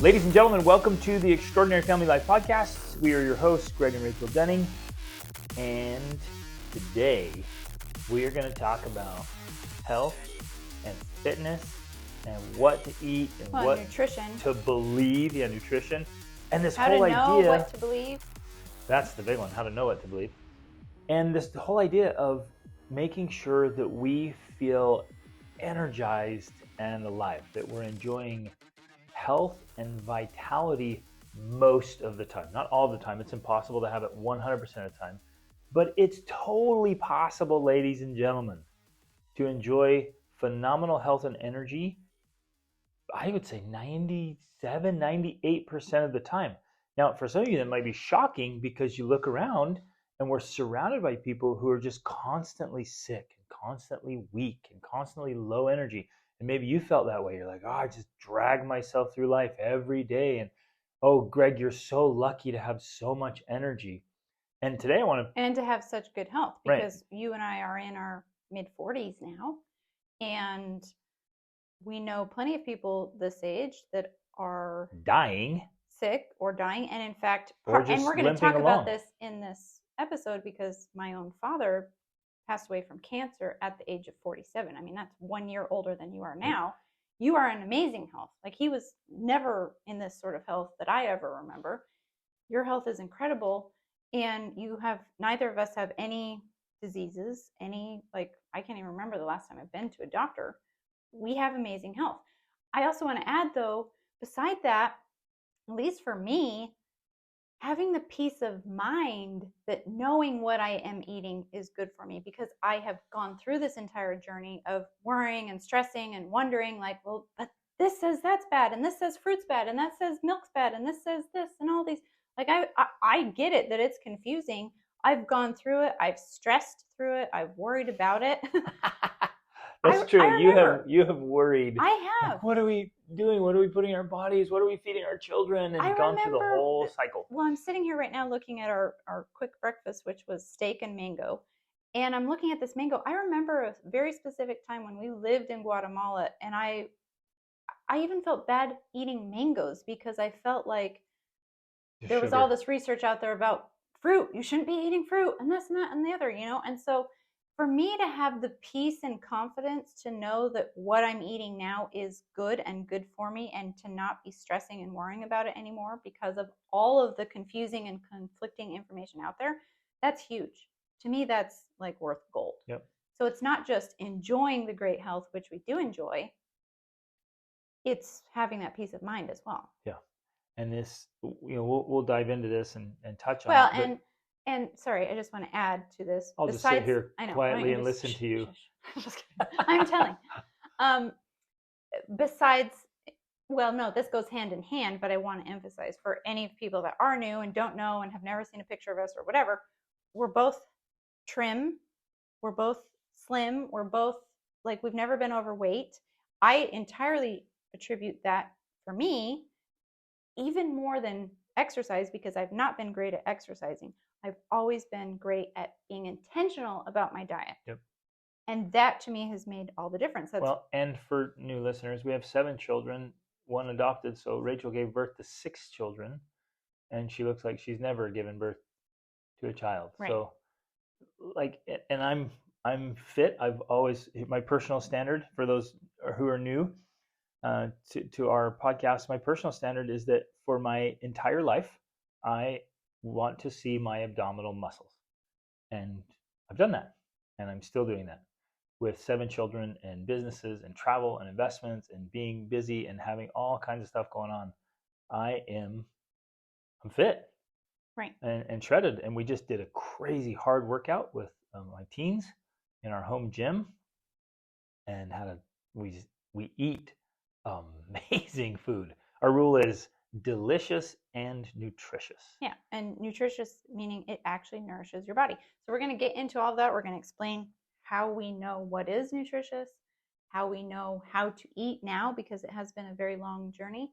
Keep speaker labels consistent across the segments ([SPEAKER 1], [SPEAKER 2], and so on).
[SPEAKER 1] Ladies and gentlemen, welcome to the Extraordinary Family Life Podcast. We are your hosts, Greg and Rachel Denning, and today we are going to talk about health and fitness and what to eat and what
[SPEAKER 2] nutrition
[SPEAKER 1] to believe. Yeah, nutrition. And this
[SPEAKER 2] how
[SPEAKER 1] whole
[SPEAKER 2] to know
[SPEAKER 1] idea,
[SPEAKER 2] what to believe.
[SPEAKER 1] that's the big one, how to know what to believe. And this the whole idea of making sure that we feel energized and alive, that we're enjoying health and vitality most of the time. Not all the time. It's impossible to have it 100% of the time. But it's totally possible, ladies and gentlemen, to enjoy phenomenal health and energy, I would say 97, 98% of the time. Now, for some of you, that might be shocking because you look around and we're surrounded by people who are just constantly sick and constantly weak and constantly low energy. And maybe you felt that way. You're like, oh, I just drag myself through life every day. And oh, Greg, you're so lucky to have so much energy. And today I want to...
[SPEAKER 2] And to have such good health, because you and I are in our mid-40s now. And we know plenty of people this age that are
[SPEAKER 1] dying,
[SPEAKER 2] sick or dying. And in fact,
[SPEAKER 1] and
[SPEAKER 2] we're going to talk about this in this episode because my own father passed away from cancer at the age of 47. I mean, that's 1 year older than you are now. You are in amazing health. Like, he was never in this sort of health that I ever remember. Your health is incredible. And neither of us have any diseases, I can't even remember the last time I've been to a doctor. We have amazing health. I also want to add, though, beside that, at least for me, having the peace of mind that knowing what I am eating is good for me, because I have gone through this entire journey of worrying and stressing and wondering, like, well, but this says that's bad, and this says fruit's bad, and that says milk's bad, and this says this, and all these. Like, I get it that it's confusing. I've gone through it. I've stressed through it. I've worried about it.
[SPEAKER 1] That's true. You have worried.
[SPEAKER 2] I have.
[SPEAKER 1] Like, what are we doing? What are we putting in our bodies? What are we feeding our children? And gone through the whole cycle.
[SPEAKER 2] Well, I'm sitting here right now looking at our quick breakfast, which was steak and mango. And I'm looking at this mango. I remember a very specific time when we lived in Guatemala, and I even felt bad eating mangoes because I felt like there was all this research out there about fruit. You shouldn't be eating fruit and this and that and the other, And so for me to have the peace and confidence to know that what I'm eating now is good and good for me, and to not be stressing and worrying about it anymore because of all of the confusing and conflicting information out there, that's huge. To me, that's like worth gold.
[SPEAKER 1] Yep.
[SPEAKER 2] So it's not just enjoying the great health, which we do enjoy. It's having that peace of mind as well.
[SPEAKER 1] Yeah. And this, we'll dive into this and touch on
[SPEAKER 2] it.
[SPEAKER 1] Well,
[SPEAKER 2] and sorry, I just want to add to this.
[SPEAKER 1] I'll just sit here quietly and listen to you.
[SPEAKER 2] I'm telling. Besides, well, no, this goes hand in hand, but I want to emphasize for any people that are new and don't know and have never seen a picture of us or whatever, we're both trim, we're both slim, we're both, like, we've never been overweight. I entirely attribute that, for me, even more than exercise, because I've not been great at exercising. I've always been great at being intentional about my diet.
[SPEAKER 1] Yep.
[SPEAKER 2] And that to me has made all the difference.
[SPEAKER 1] And for new listeners, we have 7 children, 1 adopted. So Rachel gave birth to 6 children, and she looks like she's never given birth to a child.
[SPEAKER 2] Right.
[SPEAKER 1] So, and I'm fit. I've always, my personal standard for those who are new to our podcast, my personal standard is that for my entire life, I want to see my abdominal muscles. And I've done that. And I'm still doing that with 7 children and businesses and travel and investments and being busy and having all kinds of stuff going on. I'm fit.
[SPEAKER 2] Right.
[SPEAKER 1] And shredded. And we just did a crazy hard workout with my teens in our home gym, and we eat amazing food. Our rule is delicious and nutritious.
[SPEAKER 2] Yeah, and nutritious meaning it actually nourishes your body. So we're going to get into all of that. We're going to explain how we know what is nutritious, how we know how to eat now, because it has been a very long journey,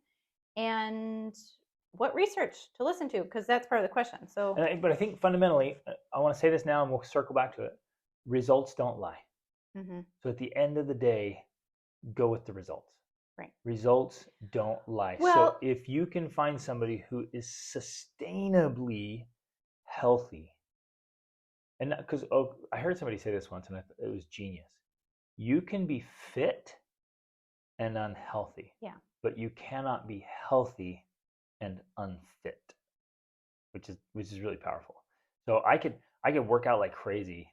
[SPEAKER 2] and what research to listen to, because that's part of the question.
[SPEAKER 1] But I think fundamentally, I want to say this now and we'll circle back to it. Results don't lie.
[SPEAKER 2] Mm-hmm.
[SPEAKER 1] So at the end of the day, go with the results.
[SPEAKER 2] Right.
[SPEAKER 1] Results don't lie. So
[SPEAKER 2] Well,
[SPEAKER 1] if you can find somebody who is sustainably healthy, and because I heard somebody say this once, and it was genius. You can be fit and unhealthy,
[SPEAKER 2] yeah.
[SPEAKER 1] but you cannot be healthy and unfit, which is really powerful. So I could work out like crazy,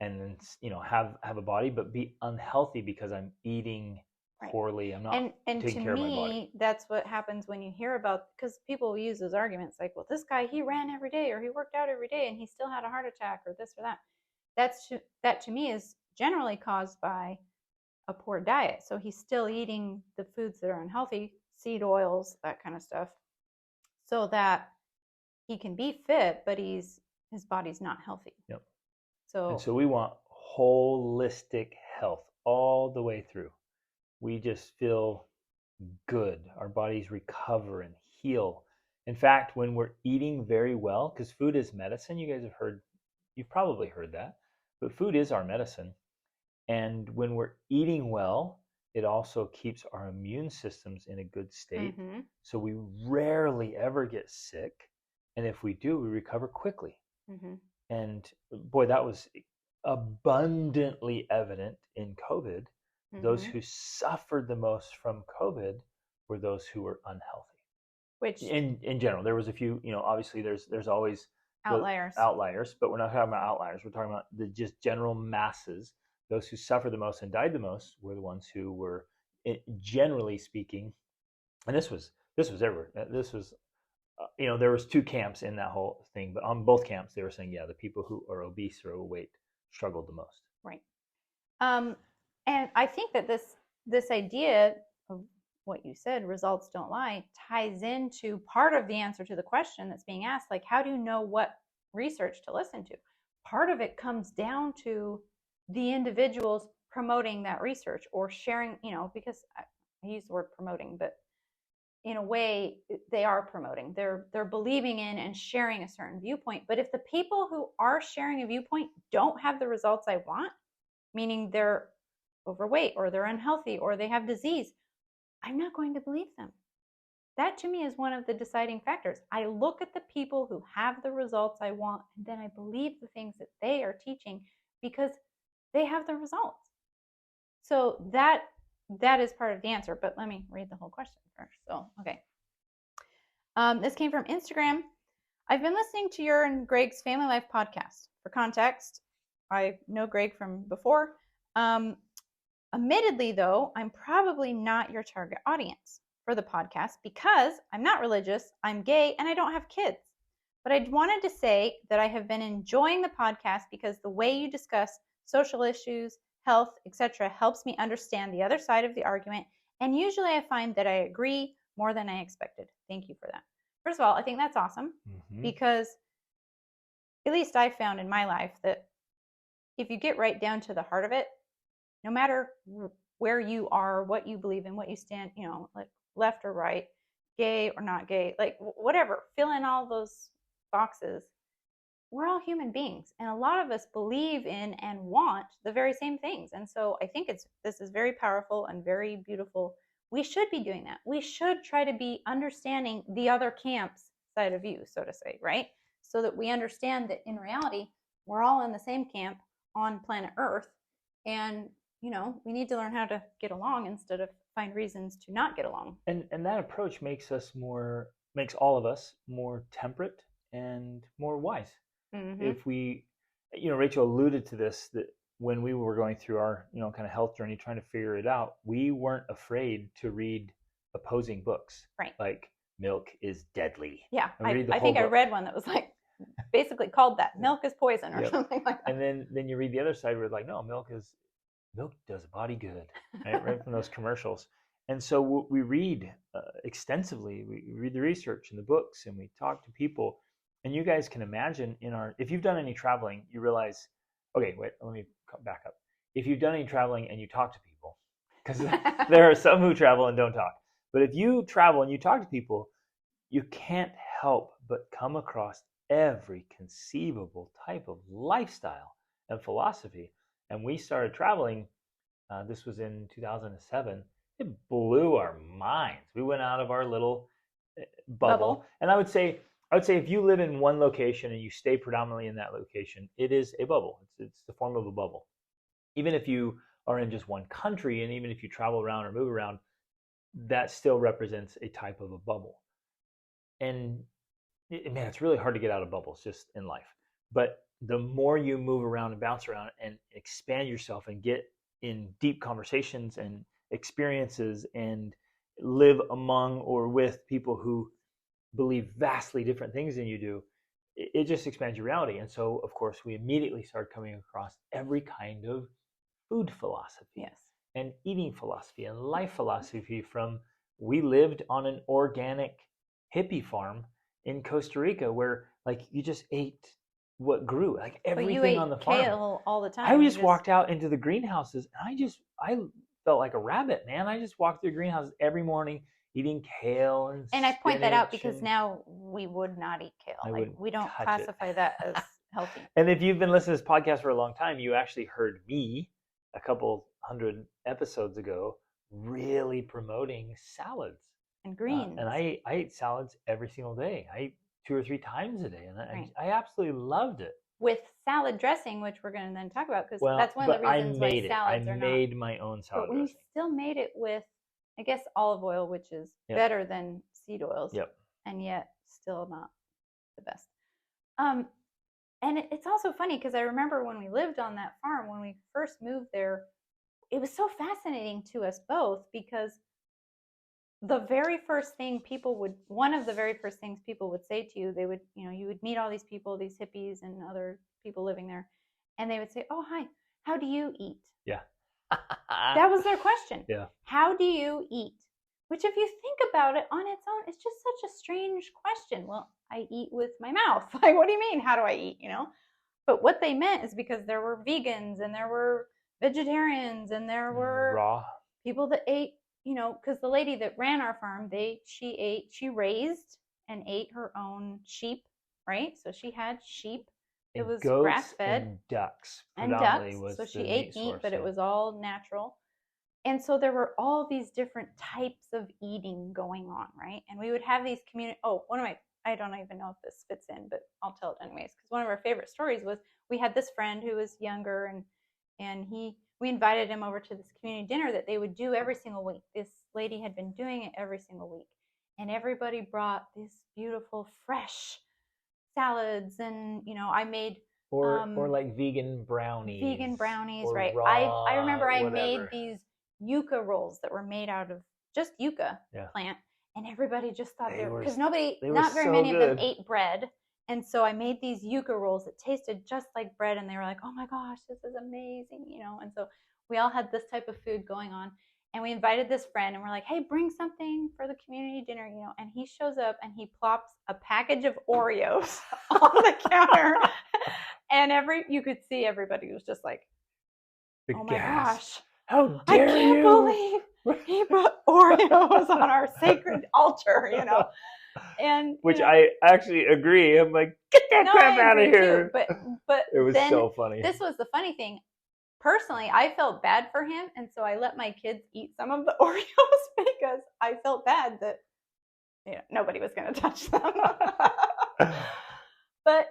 [SPEAKER 1] and then have a body, but be unhealthy because I'm eating
[SPEAKER 2] Right.
[SPEAKER 1] poorly. I'm not
[SPEAKER 2] And
[SPEAKER 1] taking
[SPEAKER 2] to
[SPEAKER 1] care of my body.
[SPEAKER 2] me, that's what happens when you hear about, because people use those arguments like, well, this guy, he ran every day or he worked out every day and he still had a heart attack or this or that. That to me is generally caused by a poor diet. So he's still eating the foods that are unhealthy, seed oils, that kind of stuff, so that he can be fit, but his body's not healthy.
[SPEAKER 1] Yep. And
[SPEAKER 2] So
[SPEAKER 1] so we want holistic health all the way through. We just feel good. Our bodies recover and heal. In fact, when we're eating very well, because food is medicine, you've probably heard that, but food is our medicine. And when we're eating well, it also keeps our immune systems in a good state.
[SPEAKER 2] mm-hmm.
[SPEAKER 1] So we rarely ever get sick. And if we do, we recover quickly.
[SPEAKER 2] Mm-hmm.
[SPEAKER 1] And boy, that was abundantly evident in COVID. Those
[SPEAKER 2] Mm-hmm.
[SPEAKER 1] who suffered the most from COVID were those who were unhealthy.
[SPEAKER 2] Which
[SPEAKER 1] In general, there was a few, obviously there's always
[SPEAKER 2] outliers.
[SPEAKER 1] outliers, but we're not talking about outliers. We're talking about the just general masses. Those who suffered the most and died the most were the ones who were, generally speaking, and this was everywhere. This was there was two camps in that whole thing, but on both camps they were saying, yeah, the people who are obese or overweight struggled the most.
[SPEAKER 2] Right. And I think that this idea of what you said, results don't lie, ties into part of the answer to the question that's being asked, like, how do you know what research to listen to? Part of it comes down to the individuals promoting that research or sharing, because I use the word promoting, but in a way they are promoting, they're believing in and sharing a certain viewpoint. But if the people who are sharing a viewpoint don't have the results I want, meaning they're overweight or they're unhealthy or they have disease, I'm not going to believe them. That to me is one of the deciding factors. I look at the people who have the results I want, and then I believe the things that they are teaching because they have the results. So that is part of the answer. But let me read the whole question first. So, okay. This came from Instagram. I've been listening to your and Greg's Family Life podcast. For context, I know Greg from before. Admittedly, though, I'm probably not your target audience for the podcast because I'm not religious, I'm gay, and I don't have kids. But I wanted to say that I have been enjoying the podcast because the way you discuss social issues, health, etc., helps me understand the other side of the argument. And usually I find that I agree more than I expected. Thank you for that. First of all, I think that's awesome because at least I found in my life that if you get right down to the heart of it, no matter where you are, what you believe in, what you stand, like left or right, gay or not gay, like whatever, fill in all those boxes. We're all human beings, and a lot of us believe in and want the very same things. And so I think this is very powerful and very beautiful. We should be doing that. We should try to be understanding the other camp's side of view, so to say, right? So that we understand that in reality, we're all in the same camp on planet Earth, and we need to learn how to get along instead of find reasons to not get along.
[SPEAKER 1] And that approach makes all of us more temperate and more wise.
[SPEAKER 2] Mm-hmm.
[SPEAKER 1] If we, Rachel alluded to this, that when we were going through our, kind of health journey, trying to figure it out, we weren't afraid to read opposing books.
[SPEAKER 2] Right.
[SPEAKER 1] Like milk is deadly.
[SPEAKER 2] Yeah. I think
[SPEAKER 1] book.
[SPEAKER 2] I read one that was like basically called that milk is poison or something like that.
[SPEAKER 1] And then you read the other side where it's like, no, milk does the body good, right from those commercials. And so we read extensively. We read the research and the books, and we talk to people. And you guys can imagine if you've done any traveling, you realize, okay, wait, let me back up. If you've done any traveling and you talk to people, because there are some who travel and don't talk, but if you travel and you talk to people, you can't help but come across every conceivable type of lifestyle and philosophy. And we started traveling, this was in 2007. it blew our minds. We went out of our little bubble.
[SPEAKER 2] Bubble.
[SPEAKER 1] And I would say if you live in one location and you stay predominantly in that location, it is a bubble. It's the form of a bubble. Even if you are in just one country, and even if you travel around or move around, that still represents a type of a bubble. And man, it's really hard to get out of bubbles just in life. But the more you move around and bounce around and expand yourself and get in deep conversations and experiences and live among or with people who believe vastly different things than you do, it just expands your reality. And so, of course, we immediately started coming across every kind of food philosophy
[SPEAKER 2] Yes.
[SPEAKER 1] and eating philosophy and life philosophy. From we lived on an organic hippie farm in Costa Rica where like you just ate what grew, like
[SPEAKER 2] But you
[SPEAKER 1] everything
[SPEAKER 2] ate
[SPEAKER 1] on the farm.
[SPEAKER 2] kale all the time.
[SPEAKER 1] I just walked out into the greenhouses and I felt like a rabbit, man. I just walked through greenhouses every morning eating kale
[SPEAKER 2] and I point that out because
[SPEAKER 1] and
[SPEAKER 2] now we would not eat kale.
[SPEAKER 1] I
[SPEAKER 2] Like
[SPEAKER 1] wouldn't
[SPEAKER 2] we don't
[SPEAKER 1] touch it.
[SPEAKER 2] classify that as healthy.
[SPEAKER 1] And if you've been listening to this podcast for a long time, you actually heard me a couple hundred episodes ago really promoting salads.
[SPEAKER 2] And greens.
[SPEAKER 1] And I ate salads every single day. I ate 2 or 3 times a day, and
[SPEAKER 2] Right.
[SPEAKER 1] I absolutely loved it.
[SPEAKER 2] With salad dressing, which we're going to then talk about, because
[SPEAKER 1] Well,
[SPEAKER 2] that's one of the
[SPEAKER 1] but
[SPEAKER 2] reasons
[SPEAKER 1] I
[SPEAKER 2] why
[SPEAKER 1] made it.
[SPEAKER 2] salads
[SPEAKER 1] I
[SPEAKER 2] are not.
[SPEAKER 1] made my own salad
[SPEAKER 2] But we
[SPEAKER 1] dressing.
[SPEAKER 2] still made it with, I guess, olive oil, which is
[SPEAKER 1] Yep.
[SPEAKER 2] better than seed oils.
[SPEAKER 1] Yep.
[SPEAKER 2] And yet still not the best. And it's also funny because I remember when we lived on that farm, when we first moved there, it was so fascinating to us both because the very first thing one of the very first things people would say to you, they would, you would meet all these people, these hippies and other people living there, and they would say, "Oh, hi, how do you eat?"
[SPEAKER 1] Yeah.
[SPEAKER 2] That was their question.
[SPEAKER 1] Yeah.
[SPEAKER 2] How do you eat? Which, if you think about it on its own, it's just such a strange question. Well, I eat with my mouth. Like, what do you mean? How do I eat? But what they meant is because there were vegans and there were vegetarians and there were
[SPEAKER 1] raw
[SPEAKER 2] people that ate, because the lady that ran our farm, she raised and ate her own sheep, right? So she had sheep. It was grass fed.
[SPEAKER 1] And ducks.
[SPEAKER 2] And ducks. So she ate meat, but it was all natural. And so there were all these different types of eating going on, right? And we would have these I don't even know if this fits in, but I'll tell it anyways, because one of our favorite stories was we had this friend who was younger, and we invited him over to this community dinner that they would do every single week. This lady had been doing it every single week, and everybody brought these beautiful fresh salads, and I made
[SPEAKER 1] or like vegan brownies.
[SPEAKER 2] Right?
[SPEAKER 1] Raw,
[SPEAKER 2] I remember I
[SPEAKER 1] whatever.
[SPEAKER 2] made these yucca rolls that were made out of just yucca plant, and everybody just thought because not very many of them ate bread. And so I made these yucca rolls that tasted just like bread, and they were like, "Oh my gosh, this is amazing," And so we all had this type of food going on, and we invited this friend, and we're like, "Hey, bring something for the community dinner," And he shows up, and he plops a package of Oreos on the counter, and you could see everybody was just like, "Oh my gosh,
[SPEAKER 1] how dare you!
[SPEAKER 2] I can't believe he put Oreos on our sacred altar," And
[SPEAKER 1] which I actually agree. I'm like, get that crap out of here.
[SPEAKER 2] Too. But
[SPEAKER 1] it was so funny.
[SPEAKER 2] This was the funny thing. Personally, I felt bad for him, and so I let my kids eat some of the Oreos because I felt bad that nobody was going to touch them. But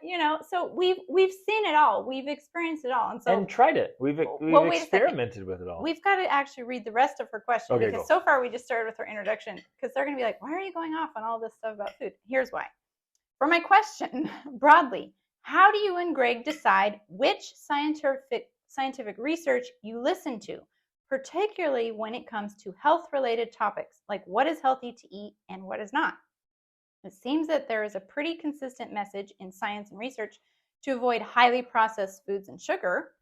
[SPEAKER 2] so we've seen it all, we've experienced it all, and tried it.
[SPEAKER 1] We've experimented with it all.
[SPEAKER 2] We've got to actually read the rest of her question because so far we just started with her introduction, because they're going to be like, "Why are you going off on all this stuff about food?" Here's why. For my question, broadly, how do you and Greg decide which scientific research you listen to, particularly when it comes to health-related topics, like what is healthy to eat and what is not? It seems that there is a pretty consistent message in science and research to avoid highly processed foods and sugar,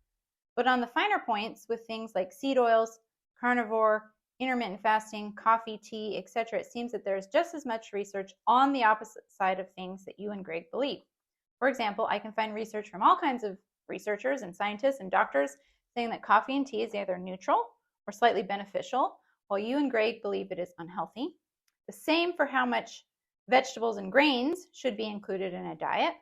[SPEAKER 2] but on the finer points with things like seed oils, carnivore, intermittent fasting, coffee, tea, etc., it seems that there's just as much research on the opposite side of things that you and Greg believe. For example, I can find research from all kinds of researchers and scientists and doctors saying that coffee and tea is either neutral or slightly beneficial, while you and Greg believe it is unhealthy. The same for how much vegetables and grains should be included in a diet.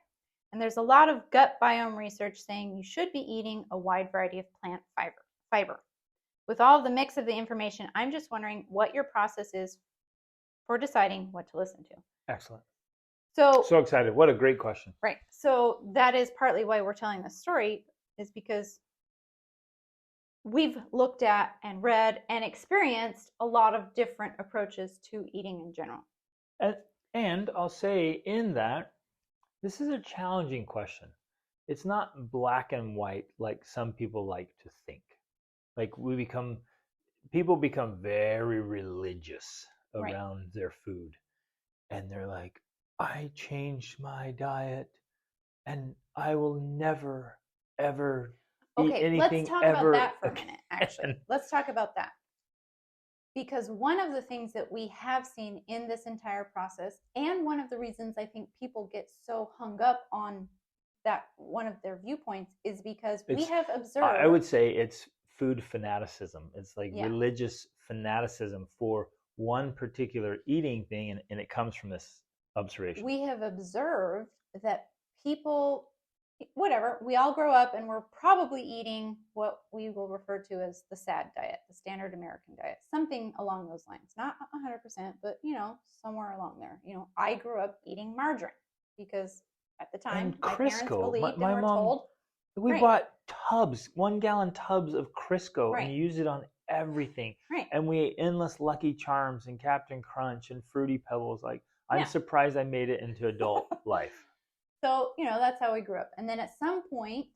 [SPEAKER 2] And there's a lot of gut biome research saying you should be eating a wide variety of plant fiber. with all the mix of the information, I'm just wondering what your process is for deciding what to listen to.
[SPEAKER 1] Excellent.
[SPEAKER 2] So
[SPEAKER 1] excited. What a great question.
[SPEAKER 2] Right. So that is partly why we're telling this story, is because we've looked at and read and experienced a lot of different approaches to eating in general.
[SPEAKER 1] And I'll say in that, this is a challenging question. It's not black and white like some people like to think. Like people become very religious around their food. And they're like, I changed my diet and I will never, ever eat anything
[SPEAKER 2] let's talk
[SPEAKER 1] ever.
[SPEAKER 2] about that for a minute, actually. Let's talk about that. Because one of the things that we have seen in this entire process, and one of the reasons I think people get so hung up on that one of their viewpoints, is because we have observed.
[SPEAKER 1] I would say it's food fanaticism. It's like religious fanaticism for one particular eating thing, and it comes from this observation.
[SPEAKER 2] We have observed that people, whatever, we all grow up and we're probably eating what we will refer to as the SAD diet, the standard American diet, something along those lines. Not 100%, but somewhere along there. I grew up eating margarine because at the time my parents believed and were told.
[SPEAKER 1] We bought tubs, 1 gallon tubs of Crisco and used it on everything.
[SPEAKER 2] Right.
[SPEAKER 1] And we ate endless Lucky Charms and Captain Crunch and Fruity Pebbles. Like, I'm surprised I made it into adult life.
[SPEAKER 2] So, that's how we grew up. And then at some point,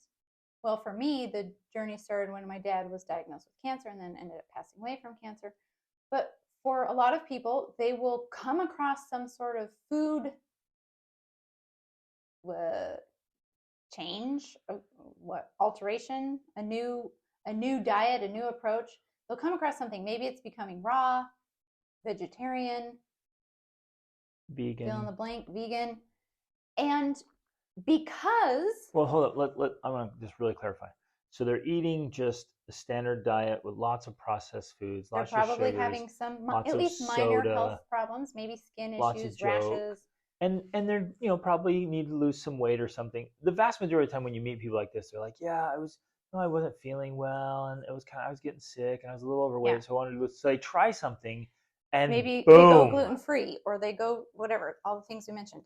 [SPEAKER 2] well, for me, the journey started when my dad was diagnosed with cancer and then ended up passing away from cancer. But for a lot of people, they will come across some sort of food change, alteration, a new diet, a new approach. They'll come across something. Maybe it's becoming raw, vegetarian,
[SPEAKER 1] vegan,
[SPEAKER 2] fill in the blank, vegan. And because...
[SPEAKER 1] Well, hold up. I want to just really clarify. So they're eating just a standard diet with lots of processed foods, lots of sugars. They're probably
[SPEAKER 2] having some, at least minor health problems, maybe skin issues, rashes.
[SPEAKER 1] And they're, probably need to lose some weight or something. The vast majority of the time when you meet people like this, they're like, I wasn't feeling well, and I was getting sick, and I was a little overweight, so I wanted to lose. So they try something, and
[SPEAKER 2] maybe
[SPEAKER 1] boom.
[SPEAKER 2] They go gluten-free, or they go whatever, all the things we mentioned.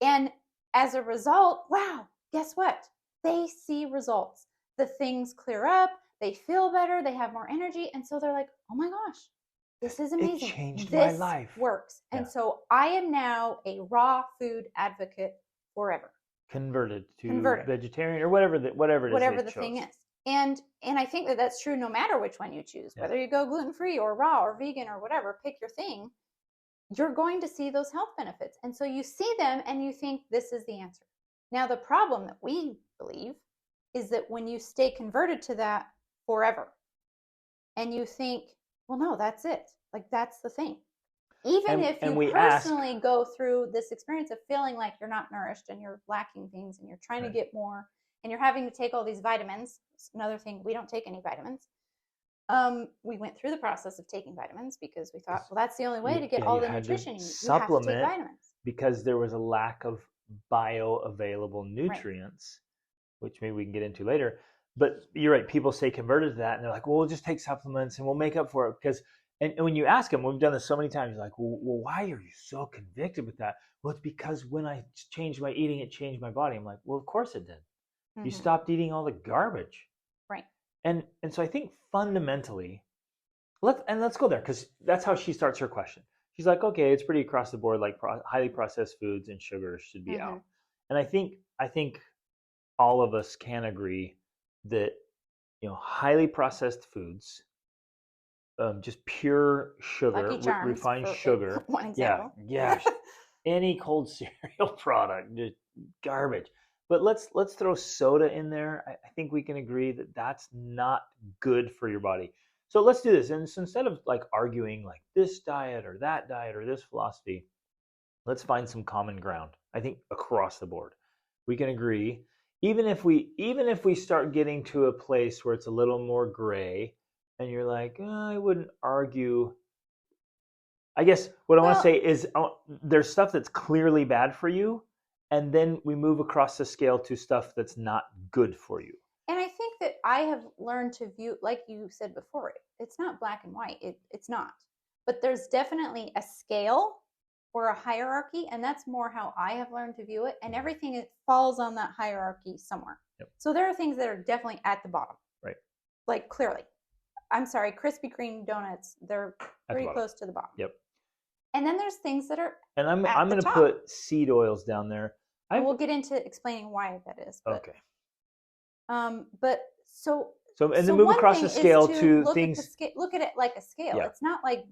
[SPEAKER 2] And as a result, wow, guess what? They see results. The things clear up, they feel better, they have more energy, and so they're like, oh my gosh, this is amazing.
[SPEAKER 1] It changed my life.
[SPEAKER 2] This works. And so I am now a raw food advocate forever.
[SPEAKER 1] Converted to vegetarian or whatever it is.
[SPEAKER 2] Whatever the thing is. And I think that that's true no matter which one you choose. Whether you go gluten-free or raw or vegan or whatever, pick your thing. You're going to see those health benefits. And so you see them and you think this is the answer. Now, the problem that we believe is that when you stay converted to that forever and you think, well, no, that's it. Like, that's the thing. Even if you personally go through this experience of feeling like you're not nourished and you're lacking things and you're trying to get more and you're having to take all these vitamins. Another thing, we don't take any vitamins. We went through the process of taking vitamins because we thought, well, that's the only way to get all the nutrition you need. You have to take vitamins.
[SPEAKER 1] Because there was a lack of bioavailable nutrients, which maybe we can get into later. But you're right, people stay converted to that, and they're like, well, we'll just take supplements and we'll make up for it. Because, and when you ask them, we've done this so many times, you're like, well, why are you so convicted with that? Well, it's because when I changed my eating, it changed my body. I'm like, well, of course it did. Mm-hmm. You stopped eating all the garbage.
[SPEAKER 2] Right.
[SPEAKER 1] And so I think fundamentally, let's go there, because that's how she starts her question. She's like, okay, it's pretty across the board, like highly processed foods and sugars should be out. And I think all of us can agree that, highly processed foods, just pure sugar, refined sugar.
[SPEAKER 2] One example.
[SPEAKER 1] Yeah. Any cold cereal product, just garbage. But let's throw soda in there. I think we can agree that that's not good for your body. So let's do this. And so instead of like arguing like this diet or that diet or this philosophy, let's find some common ground. I think across the board, we can agree. Even if we start getting to a place where it's a little more gray, and you're like, I wouldn't argue. I guess what I want to say is there's stuff that's clearly bad for you, and then we move across the scale to stuff that's not good for you.
[SPEAKER 2] And I think that I have learned to view, like you said before, it's not black and white. It's not. But there's definitely a scale or a hierarchy, and that's more how I have learned to view it. And everything it falls on that hierarchy somewhere.
[SPEAKER 1] Yep.
[SPEAKER 2] So there are things that are definitely at the bottom.
[SPEAKER 1] Right.
[SPEAKER 2] Like clearly. I'm sorry, Krispy Kreme donuts, they're pretty close to the bottom.
[SPEAKER 1] Yep.
[SPEAKER 2] And then there's things that are
[SPEAKER 1] and I'm going to put seed oils down there.
[SPEAKER 2] We'll get into explaining why that is. But,
[SPEAKER 1] okay.
[SPEAKER 2] But so
[SPEAKER 1] and then move across the scale to things.
[SPEAKER 2] Look at it like a scale.
[SPEAKER 1] Yeah.
[SPEAKER 2] It's not like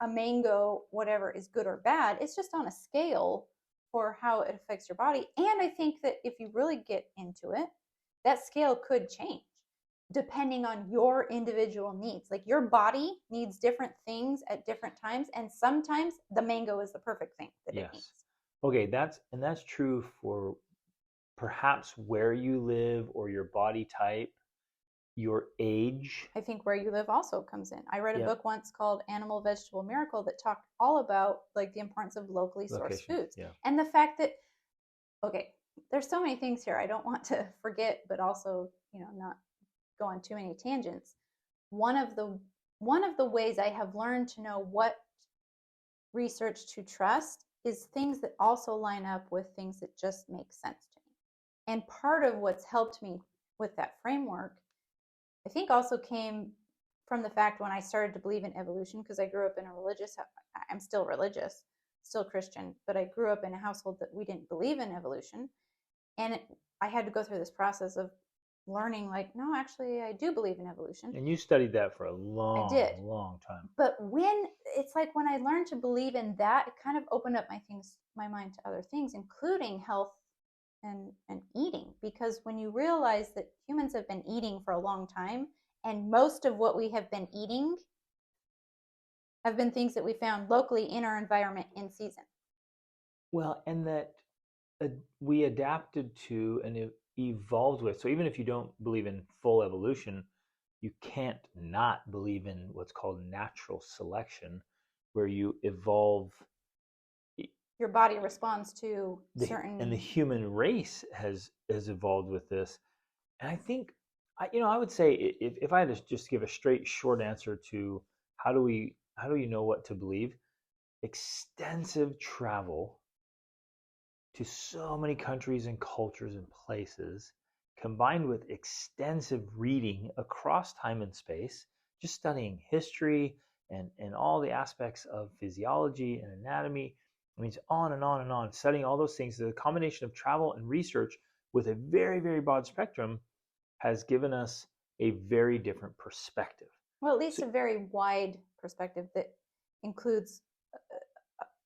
[SPEAKER 2] a mango, whatever, is good or bad. It's just on a scale for how it affects your body. And I think that if you really get into it, that scale could change depending on your individual needs. Like your body needs different things at different times, and sometimes the mango is the perfect thing that it needs.
[SPEAKER 1] Okay, that's true for perhaps where you live or your body type, your age.
[SPEAKER 2] I think where you live also comes in. I read a book once called Animal Vegetable Miracle that talked all about like the importance of locally sourced foods.
[SPEAKER 1] Yeah.
[SPEAKER 2] And the fact that, okay, there's so many things here I don't want to forget, but also, not go on too many tangents. One of the ways I have learned to know what research to trust is things that also line up with things that just make sense to me. And part of what's helped me with that framework, I think, also came from the fact when I started to believe in evolution, because I grew up in I'm still religious, still Christian, but I grew up in a household that we didn't believe in evolution. And I had to go through this process of learning, like, no, actually, I do believe in evolution.
[SPEAKER 1] And you studied that for a long time.
[SPEAKER 2] But when I learned to believe in that, it kind of opened up my mind to other things, including health and eating. Because when you realize that humans have been eating for a long time, and most of what we have been eating have been things that we found locally in our environment in season.
[SPEAKER 1] Well, and that we adapted to and evolved with. So even if you don't believe in full evolution, you can't not believe in what's called natural selection, where you evolve.
[SPEAKER 2] Your body responds to certain.
[SPEAKER 1] And the human race has evolved with this. And I think, I would say if I had to just give a straight short answer to how do you know what to believe, extensive travel to so many countries and cultures and places, combined with extensive reading across time and space, just studying history and all the aspects of physiology and anatomy. I mean, it's on and on and on, studying all those things. The combination of travel and research with a very, very broad spectrum has given us a very different perspective.
[SPEAKER 2] Well, at least a very wide perspective that includes,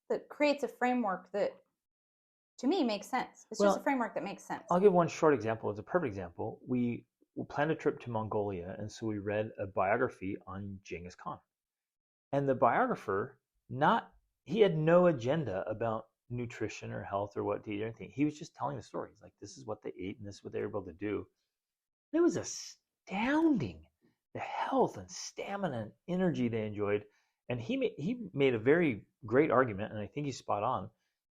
[SPEAKER 2] that creates a framework that, to me, makes sense. It's just a framework that makes sense.
[SPEAKER 1] I'll give one short example. It's a perfect example. We planned a trip to Mongolia, and so we read a biography on Genghis Khan. And the biographer, he had no agenda about nutrition or health or what to eat or anything. He was just telling the story. He's like, this is what they ate and this is what they were able to do. It was astounding, the health and stamina and energy they enjoyed. And he made a very great argument, and I think he's spot on,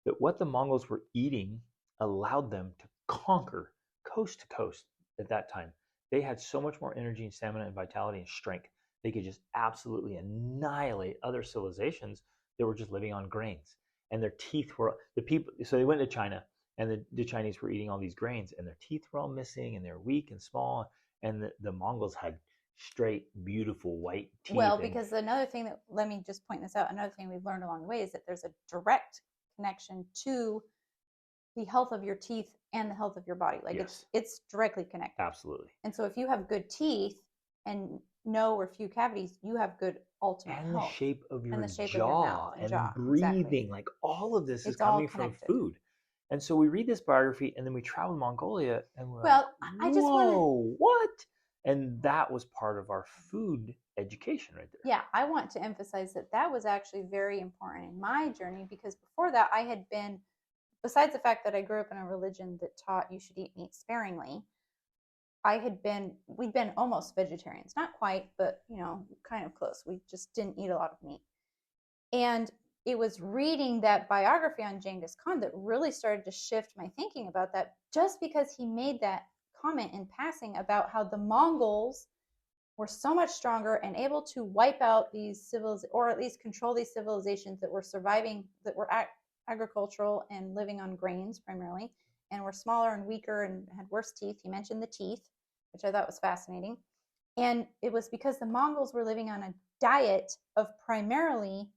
[SPEAKER 1] that what the Mongols were eating allowed them to conquer coast to coast at that time. They had so much more energy and stamina and vitality and strength. They could just absolutely annihilate other civilizations that were just living on grains. And their teeth were, so they went to China, and the Chinese were eating all these grains, and their teeth were all missing, and they're weak and small. And the Mongols had straight, beautiful white teeth.
[SPEAKER 2] Well, because another thing let me just point this out, another thing we've learned along the way is that there's a direct connection to the health of your teeth and the health of your body. Like it's directly connected.
[SPEAKER 1] Absolutely.
[SPEAKER 2] And so if you have good teeth and no or few cavities, you have good ultimate health.
[SPEAKER 1] And the shape of your
[SPEAKER 2] jaw
[SPEAKER 1] and breathing, exactly. Like all of this is coming from food. And so we read this biography, and then we travel to Mongolia, and we're like,
[SPEAKER 2] I just want
[SPEAKER 1] what? And that was part of our food education right there.
[SPEAKER 2] Yeah, I want to emphasize that was actually very important in my journey, because before that I had been, besides the fact that I grew up in a religion that taught you should eat meat sparingly, we'd been almost vegetarians. Not quite, but kind of close. We just didn't eat a lot of meat. And it was reading that biography on Genghis Khan that really started to shift my thinking about that, just because he made that comment in passing about how the Mongols were so much stronger and able to wipe out these civils, or at least control these civilizations that were surviving, that were agricultural and living on grains primarily, and were smaller and weaker and had worse teeth. He mentioned the teeth, which I thought was fascinating. And it was because the Mongols were living on a diet of primarily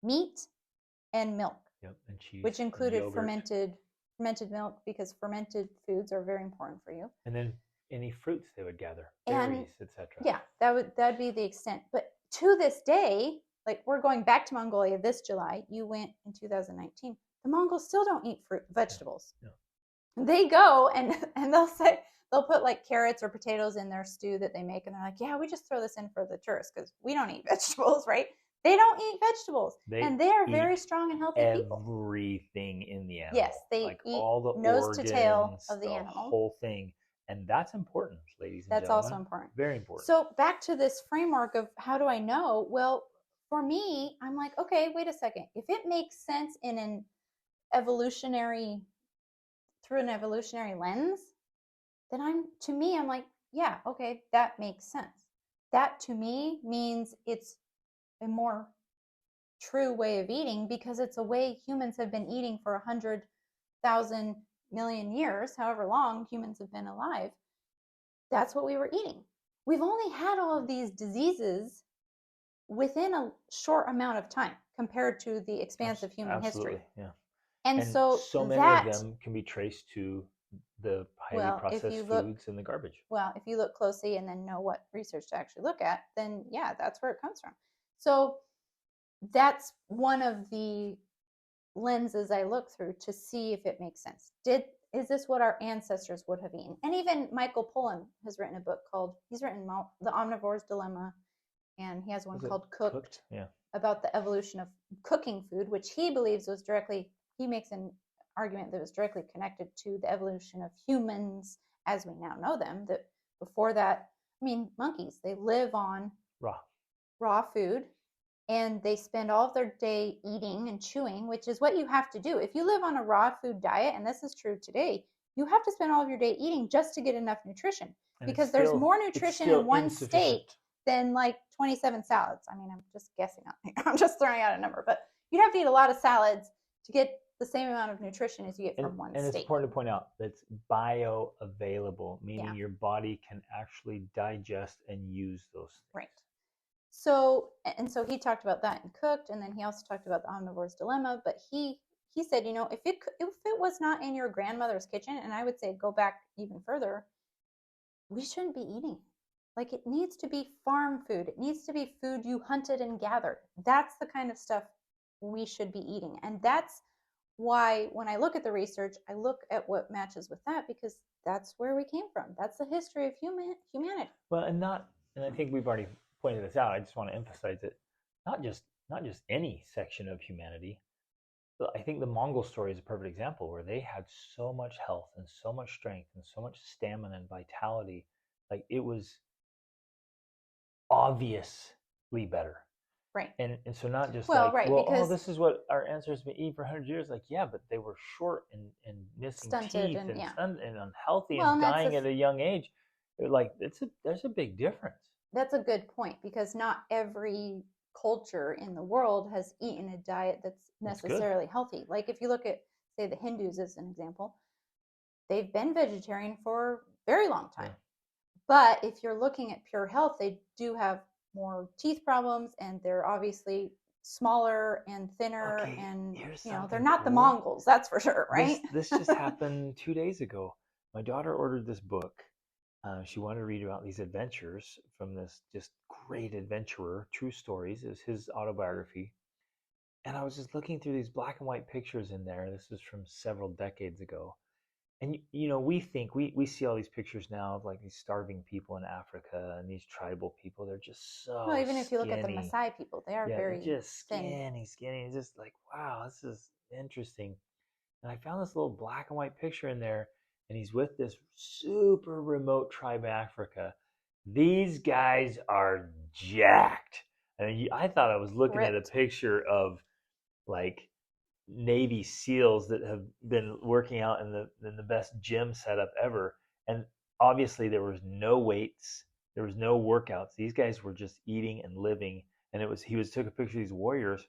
[SPEAKER 2] meat and milk,
[SPEAKER 1] Yep, and cheese,
[SPEAKER 2] which
[SPEAKER 1] and
[SPEAKER 2] included
[SPEAKER 1] yogurt.
[SPEAKER 2] fermented milk, because fermented foods are very important for you.
[SPEAKER 1] And then any fruits they would gather,
[SPEAKER 2] And
[SPEAKER 1] berries, etc.
[SPEAKER 2] yeah, that'd be the extent. But to this day, like, we're going back to Mongolia this July. You went in 2019. The Mongols still don't eat fruit, vegetables.
[SPEAKER 1] No.
[SPEAKER 2] They go and they'll put like carrots or potatoes in their stew that they make, and they're like, yeah, we just throw this in for the tourists because we don't eat vegetables, right? They don't eat vegetables, and they are very strong and healthy people.
[SPEAKER 1] Everything in the animal.
[SPEAKER 2] Yes, they
[SPEAKER 1] like
[SPEAKER 2] eat
[SPEAKER 1] all the
[SPEAKER 2] nose
[SPEAKER 1] organs,
[SPEAKER 2] to tail of the
[SPEAKER 1] the
[SPEAKER 2] animal.
[SPEAKER 1] whole thing, and that's important, ladies and
[SPEAKER 2] That's
[SPEAKER 1] gentlemen.
[SPEAKER 2] also important.
[SPEAKER 1] Very important.
[SPEAKER 2] So back to this framework of how do I know? Well, for me, I'm like, okay, wait a second. If it makes sense in an evolutionary, through an evolutionary lens, then I'm like, yeah, okay, that makes sense. That to me means it's a more true way of eating, because it's a way humans have been eating for 100,000 million years, however long humans have been alive. That's what we were eating. We've only had all of these diseases within a short amount of time compared to the expanse of human history.
[SPEAKER 1] Yeah.
[SPEAKER 2] And so
[SPEAKER 1] many of them can be traced to the highly processed foods and the garbage.
[SPEAKER 2] Well, if you look closely and then know what research to actually look at, then yeah, that's where it comes from. So that's one of the lenses I look through to see if it makes sense. Is this what our ancestors would have eaten? And even Michael Pollan has written a book called, he's written The Omnivore's Dilemma, and he has one called Cooked, about the evolution of cooking food, which he believes was directly, he makes an argument that was directly connected to the evolution of humans as we now know them. That before that, I mean, monkeys, they live on raw food, and they spend all of their day eating and chewing, which is what you have to do. If you live on a raw food diet, and this is true today, you have to spend all of your day eating just to get enough nutrition, because there's more nutrition in one steak than like 27 salads. I mean, I'm just guessing I'm just throwing out a number, but you'd have to eat a lot of salads to get the same amount of nutrition as you get from one steak.
[SPEAKER 1] And it's important to point out that it's bioavailable, meaning your body can actually digest and use those things.
[SPEAKER 2] Right. So he talked about that in Cooked, and then he also talked about the Omnivore's Dilemma. But he said, if it was not in your grandmother's kitchen, and I would say go back even further, we shouldn't be eating it. Like, it needs to be farm food. It needs to be food you hunted and gathered. That's the kind of stuff we should be eating, and that's why when I look at the research, I look at what matches with that, because that's where we came from. That's the history of humanity.
[SPEAKER 1] Well, and I think we've already pointed this out. I just want to emphasize it. Not just any section of humanity. But I think the Mongol story is a perfect example, where they had so much health and so much strength and so much stamina and vitality. Like, it was obviously better.
[SPEAKER 2] Right.
[SPEAKER 1] And so not just this is what our ancestors been eating for 100 years. Like, yeah, but they were short and missing teeth and unhealthy and dying at a young age. Like, there's a big difference.
[SPEAKER 2] That's a good point, because not every culture in the world has eaten a diet that's necessarily healthy. Like, if you look at, say, the Hindus as an example, they've been vegetarian for a very long time. Yeah. But if you're looking at pure health, they do have more teeth problems, and they're obviously smaller and thinner, and they're not the Mongols, that's for sure, right?
[SPEAKER 1] This just happened 2 days ago. My daughter ordered this book. She wanted to read about these adventures from this just great adventurer, true stories. It was his autobiography. And I was just looking through these black and white pictures in there. This was from several decades ago. And, we think, we see all these pictures now of like these starving people in Africa and these tribal people. They're just so
[SPEAKER 2] well, even if you look at the Maasai people, they are very
[SPEAKER 1] just
[SPEAKER 2] thin.
[SPEAKER 1] skinny. It's just like, wow, this is interesting. And I found this little black and white picture in there, and he's with this super remote tribe in Africa. These guys are jacked. And I thought I was looking at a picture of like Navy SEALs that have been working out in the best gym setup ever. And obviously there was no weights, there was no workouts. These guys were just eating and living. And he took a picture of these warriors,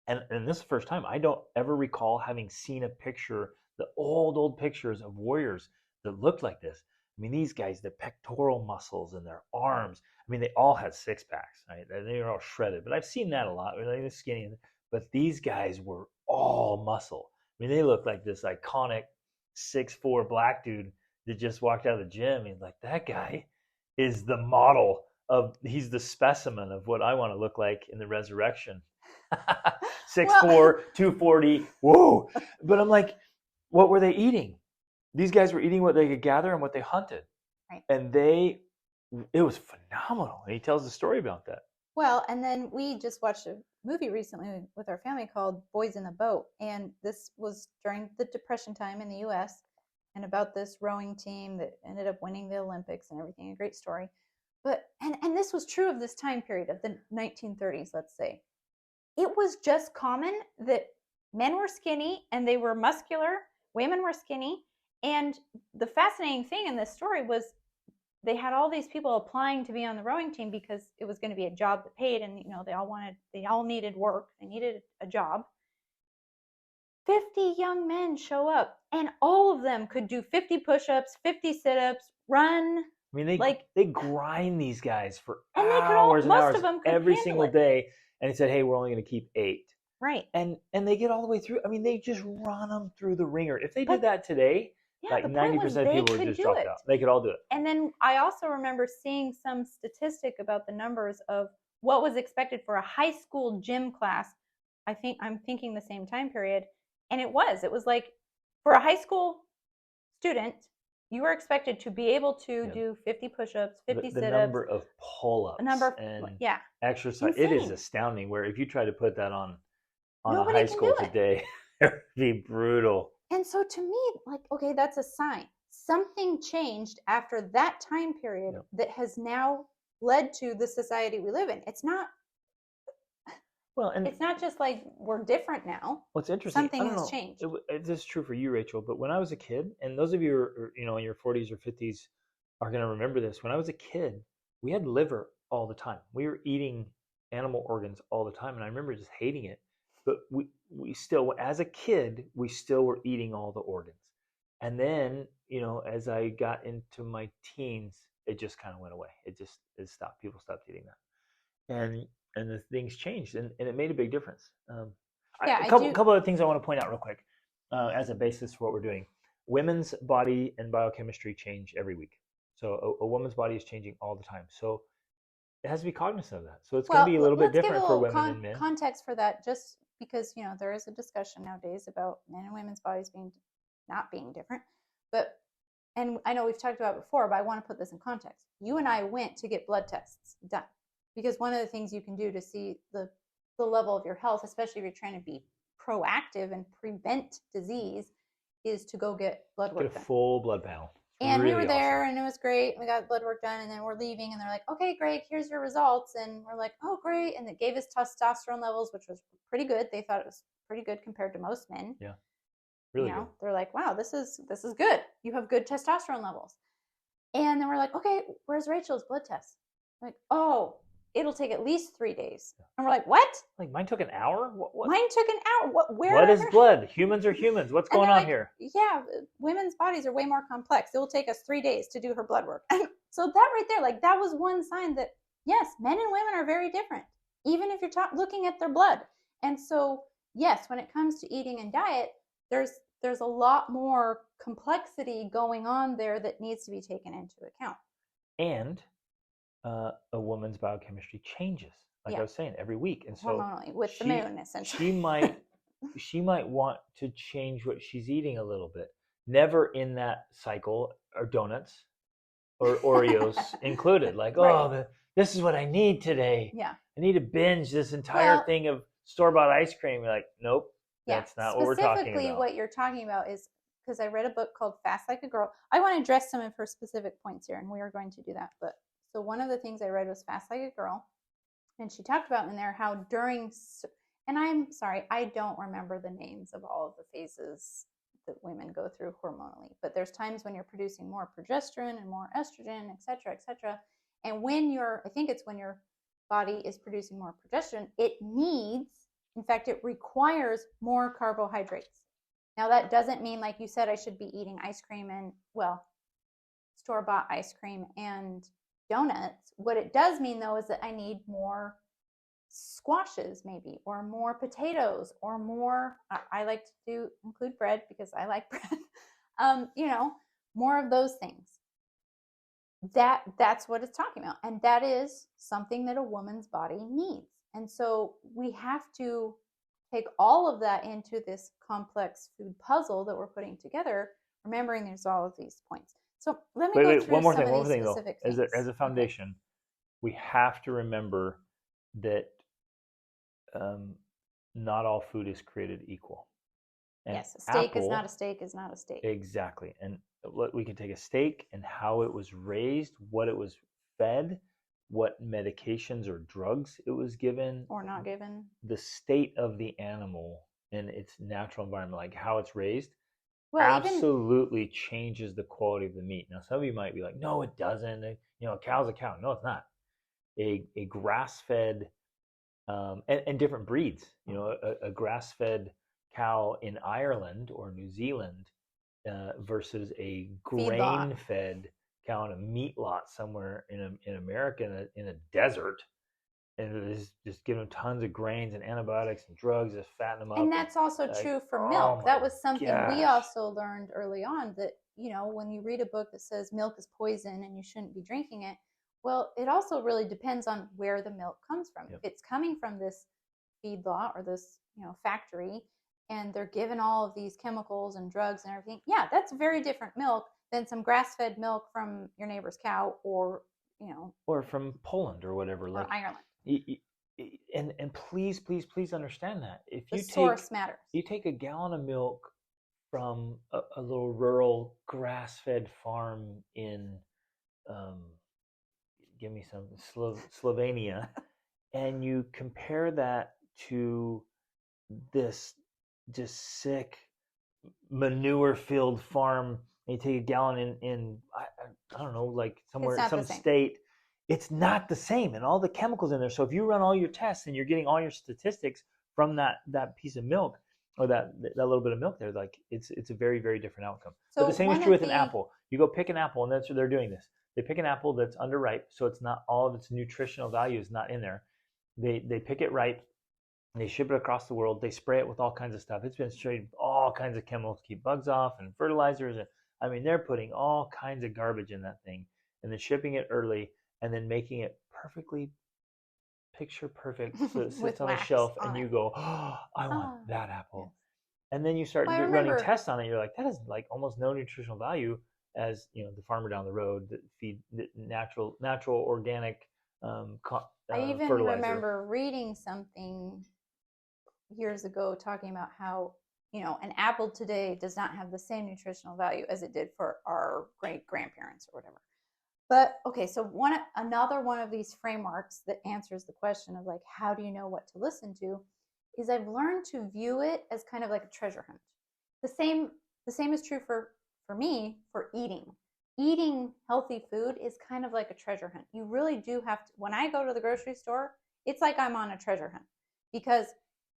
[SPEAKER 1] and this is the first time I don't ever recall having seen a picture, the old pictures of warriors that looked like this. I mean, these guys, the pectoral muscles in their arms. I mean, they all had six packs. Right? They were all shredded, but I've seen that a lot. They're skinny, but these guys were all muscle. I mean, they looked like this iconic 6'4" black dude that just walked out of the gym. He's like, that guy is the model of. He's the specimen of what I want to look like in the resurrection. 6'4", 240. Whoa! But I'm like, what were they eating? These guys were eating what they could gather and what they hunted.
[SPEAKER 2] Right.
[SPEAKER 1] And it was phenomenal. And he tells a story about that.
[SPEAKER 2] Well, and then we just watched a movie recently with our family called Boys in the Boat. And this was during the Depression time in the U.S. and about this rowing team that ended up winning the Olympics and everything. A great story. But, and this was true of this time period of the 1930s, let's say. It was just common that men were skinny and they were muscular, women were skinny. And the fascinating thing in this story was they had all these people applying to be on the rowing team because it was going to be a job that paid, and they all needed work, they needed a job. 50 young men show up, and all of them could do 50 push-ups, 50 sit-ups, run.
[SPEAKER 1] I mean, they grind these guys for
[SPEAKER 2] and
[SPEAKER 1] hours and hours
[SPEAKER 2] of them
[SPEAKER 1] every single day. And he said, hey, we're only going to keep 8.
[SPEAKER 2] Right.
[SPEAKER 1] And they get all the way through. I mean, they just run them through the ringer. If they did that today, like 90% of people would just drop out. They could all do it.
[SPEAKER 2] And then I also remember seeing some statistic about the numbers of what was expected for a high school gym class. I'm thinking the same time period. And it was like for a high school student, you were expected to be able to do 50 push-ups, 50 sit-ups.
[SPEAKER 1] The number of pull-ups and exercise. Insane. It is astounding, where if you try to put that on a high school today, it would be brutal.
[SPEAKER 2] And so to me, like, okay, that's a sign. Something changed after that time period that has now led to the society we live in. It's not it's not just like we're different now.
[SPEAKER 1] What's interesting,
[SPEAKER 2] something has changed.
[SPEAKER 1] This is true for you, Rachel, but when I was a kid, and those of you who are, in your 40s or 50s are going to remember this. When I was a kid, we had liver all the time. We were eating animal organs all the time, and I remember just hating it. But we still, as a kid, we still were eating all the organs. And then, as I got into my teens, it just kind of went away. It stopped. People stopped eating that. And the things changed, and it made a big difference. A couple of things I want to point out real quick as a basis for what we're doing. Women's body and biochemistry change every week. So a woman's body is changing all the time. So it has to be cognizant of that. So it's going to be a little bit different for women and men.
[SPEAKER 2] Context for that, just because there is a discussion nowadays about men and women's bodies not being different. And I know we've talked about it before, but I want to put this in context. You and I went to get blood tests done because one of the things you can do to see the level of your health, especially if you're trying to be proactive and prevent disease, is to go get blood work done.
[SPEAKER 1] Get a full blood panel.
[SPEAKER 2] And really we were there, and it was great. We got blood work done, and then we're leaving, and they're like, okay, Greg, here's your results. And we're like, oh, great. And it gave us testosterone levels, which was pretty good. They thought it was pretty good compared to most men.
[SPEAKER 1] Yeah, really good.
[SPEAKER 2] They're like, wow, this is good. You have good testosterone levels. And then we're like, okay, where's Rachel's blood test? Like, oh, it'll take at least 3 days. And we're like, what?
[SPEAKER 1] Like, mine took an hour? What?
[SPEAKER 2] Mine took an hour.
[SPEAKER 1] What is blood? Humans are humans. What's going on here?
[SPEAKER 2] Yeah, women's bodies are way more complex. It will take us 3 days to do her blood work. And so that right there, like, that was one sign that, yes, men and women are very different, even if you're looking at their blood. And so, yes, when it comes to eating and diet, there's a lot more complexity going on there that needs to be taken into account.
[SPEAKER 1] And a woman's biochemistry changes, like I was saying, every week, and so
[SPEAKER 2] hormonally with the moon, essentially.
[SPEAKER 1] she might want to change what she's eating a little bit. Never in that cycle are donuts or Oreos included. Like, this is what I need today.
[SPEAKER 2] Yeah,
[SPEAKER 1] I need to binge this entire thing of store-bought ice cream. You're like, nope, that's not what we're talking about.
[SPEAKER 2] Specifically, what you're talking about is, because I read a book called Fast Like a Girl. I want to address some of her specific points here, and we are going to do that. But so one of the things I read was Fast Like a Girl, and she talked about in there how during, and I'm sorry, I don't remember the names of all of the phases that women go through hormonally. But there's times when you're producing more progesterone and more estrogen, et cetera, et cetera. And I think it's when your body is producing more progesterone, it needs, in fact, it requires more carbohydrates. Now, that doesn't mean, like you said, I should be eating ice cream and, well, store-bought ice cream and donuts. What it does mean, though, is that I need more squashes, maybe, or more potatoes, or more. I like to include bread because I like bread. More of those things. That's what it's talking about, and that is something that a woman's body needs. And so we have to take all of that into this complex food puzzle that we're putting together, remembering there's all of these points. So let me go through
[SPEAKER 1] one more
[SPEAKER 2] some
[SPEAKER 1] thing.
[SPEAKER 2] of
[SPEAKER 1] One more
[SPEAKER 2] these
[SPEAKER 1] thing, though,
[SPEAKER 2] specific things.
[SPEAKER 1] as a foundation, we have to remember that not all food is created equal. And
[SPEAKER 2] yes, a steak is not a steak is not a steak.
[SPEAKER 1] Exactly. And we can take a steak and how it was raised, what it was fed, what medications or drugs it was given
[SPEAKER 2] or not given,
[SPEAKER 1] the state of the animal in its natural environment, like how it's raised, absolutely changes the quality of the meat. Now, some of you might be like, no, it doesn't. A cow's a cow. No, it's not. A grass-fed and different breeds. A grass-fed cow in Ireland or New Zealand versus a grain-fed cow in a meat lot somewhere in America in a desert, and it is just giving them tons of grains and antibiotics and drugs to fatten them up.
[SPEAKER 2] And that's also true for milk. That was something we also learned early on, that when you read a book that says milk is poison and you shouldn't be drinking it, well, it also really depends on where the milk comes from. If it's coming from this feedlot or this factory, and they're given all of these chemicals and drugs and everything, that's very different milk than some grass-fed milk from your neighbor's cow, or
[SPEAKER 1] from Poland or whatever,
[SPEAKER 2] or Ireland.
[SPEAKER 1] And please understand that if
[SPEAKER 2] the source matters.
[SPEAKER 1] You take a gallon of milk from a little rural grass-fed farm in give me some Slovenia, and you compare that to this just sick manure-filled farm, and you take a gallon in I don't know, like somewhere in some state, it's not the same, and all the chemicals in there. So if you run all your tests and you're getting all your statistics from that piece of milk, or that little bit of milk there, like it's a very, very different outcome. So but the same is true with an apple. You go pick an apple, and they're doing this. They pick an apple that's underripe, so it's not, all of its nutritional value is not in there. They pick it ripe, and they ship it across the world. They spray it with all kinds of stuff. It's been sprayed with all kinds of chemicals to keep bugs off, and fertilizers, and they're putting all kinds of garbage in that thing, and then shipping it early, and then making it perfectly picture perfect, so it sits on a shelf, and you go, oh, I want that apple. Yes. And then you start running tests on it. You're like, that has like almost no nutritional value, as the farmer down the road that feed natural organic
[SPEAKER 2] I even remember reading something years ago talking about how an apple today does not have the same nutritional value as it did for our great grandparents or whatever. But okay, so another one of these frameworks that answers the question of like, how do you know what to listen to, is I've learned to view it as kind of like a treasure hunt. The same is true for me for eating. Eating healthy food is kind of like a treasure hunt. You really do have to. When I go to the grocery store, it's like I'm on a treasure hunt, because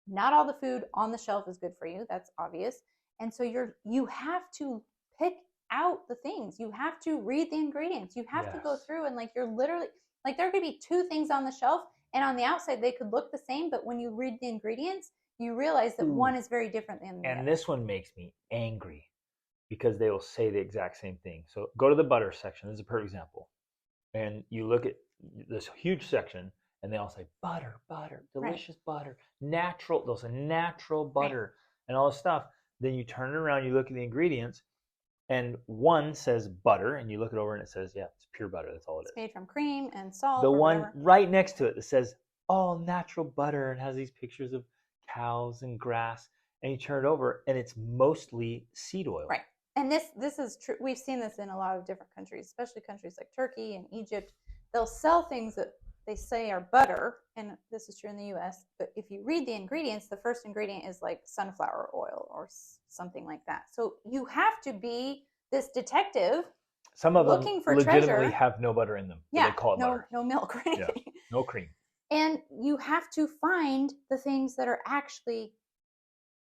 [SPEAKER 2] not all the food on the shelf is good for you. That's obvious. And so you have to pick out the things. You have to read the ingredients. You have to go through, and like, you're literally like, there could be two things on the shelf, and on the outside they could look the same, but when you read the ingredients, you realize that one is very different than the other. And
[SPEAKER 1] this one makes me angry, because they will say the exact same thing. So go to the butter section. This is a perfect example. And you look at this huge section, and they all say butter, delicious butter, natural. They'll say natural butter and all this stuff. Then you turn it around, you look at the ingredients, and one says butter, and you look it over, and it says, yeah, it's pure butter. That's all it is.
[SPEAKER 2] It's made from cream and salt.
[SPEAKER 1] The one right next to it that says all natural butter, and has these pictures of cows and grass, and you turn it over, and it's mostly seed oil.
[SPEAKER 2] Right. And this is true. We've seen this in a lot of different countries, especially countries like Turkey and Egypt. They'll sell things that they say are butter, and this is true in the US, but if you read the ingredients, the first ingredient is like sunflower oil or something like that. So you have to be this detective
[SPEAKER 1] Some of them
[SPEAKER 2] looking for
[SPEAKER 1] legitimately
[SPEAKER 2] treasure.
[SPEAKER 1] have no butter in them. But
[SPEAKER 2] Yeah,
[SPEAKER 1] they call it butter.
[SPEAKER 2] no milk or anything.
[SPEAKER 1] Yeah, no cream.
[SPEAKER 2] And you have to find the things that are actually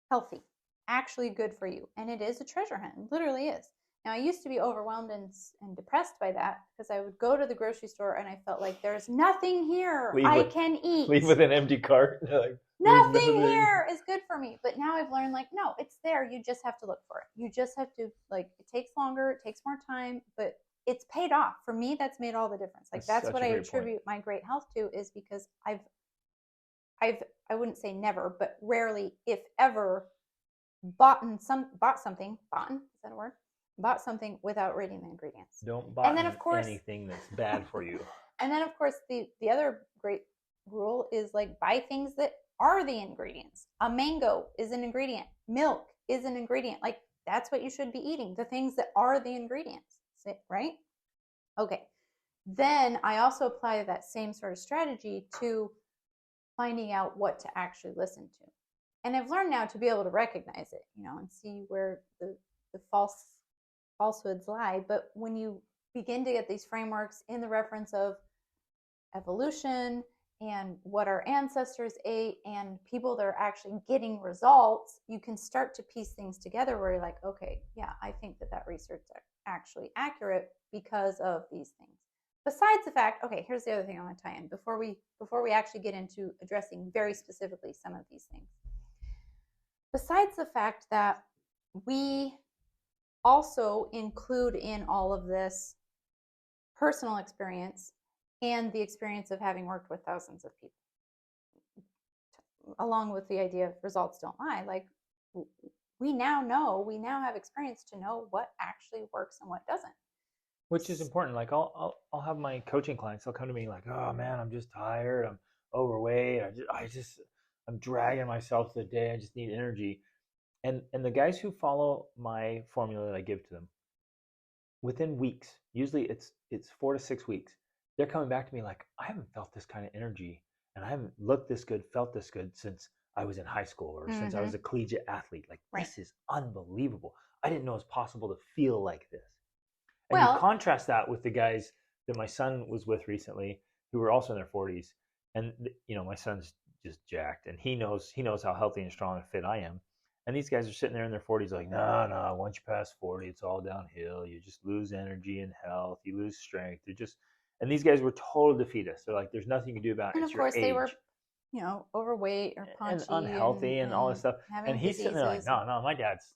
[SPEAKER 2] healthy, actually good for you. And it is a treasure hunt. It literally is. Now, I used to be overwhelmed and depressed by that because I would go to the grocery store and I felt like there's nothing here I can eat.
[SPEAKER 1] Leave with an empty cart. Like,
[SPEAKER 2] nothing here is good for me. But now I've learned, like, no, it's there. You just have to look for it. You just have to, like, it takes longer, it takes more time, but it's paid off. For me, that's made all the difference. Like, that's what I attribute my great health to, is because I wouldn't say never, but rarely, if ever, bought something, is that a word? Bought something without reading the ingredients.
[SPEAKER 1] Don't buy anything that's bad for you.
[SPEAKER 2] And then, of course, the other great rule is, like, buy things that are the ingredients. A mango is an ingredient. Milk is an ingredient. Like, that's what you should be eating, the things that are the ingredients, right? Okay. Then I also apply that same sort of strategy to finding out what to actually listen to. And I've learned now to be able to recognize it, and see where the falsehoods lie. But when you begin to get these frameworks in the reference of evolution and what our ancestors ate and people that are actually getting results, you can start to piece things together where you're like, okay, yeah, I think that research is actually accurate because of these things. Besides the fact, okay, here's the other thing I want to tie in before we actually get into addressing very specifically some of these things. Besides the fact that we also include in all of this personal experience and the experience of having worked with thousands of people, along with the idea of results don't lie. Like, we now have experience to know what actually works and what doesn't.
[SPEAKER 1] Which is important. Like, I'll have my coaching clients, they'll come to me like, oh man, I'm just tired, I'm overweight, I'm dragging myself to the day, I just need energy. And the guys who follow my formula that I give to them, within weeks, usually it's 4 to 6 weeks, they're coming back to me like, I haven't felt this kind of energy, and I haven't looked this good, felt this good since I was in high school, or since I was a collegiate athlete. Like, this is unbelievable. I didn't know it was possible to feel like this. And you contrast that with the guys that my son was with recently, who were also in their 40s. And my son's just jacked, and he knows how healthy and strong and fit I am. And these guys are sitting there in their 40s like, no, once you pass 40, it's all downhill. You just lose energy and health. You lose strength. And these guys were total defeatists. They're like, there's nothing you can do about it.
[SPEAKER 2] And of course, they were, overweight or paunchy
[SPEAKER 1] and unhealthy and all this stuff. And he's sitting there like, no, my dad's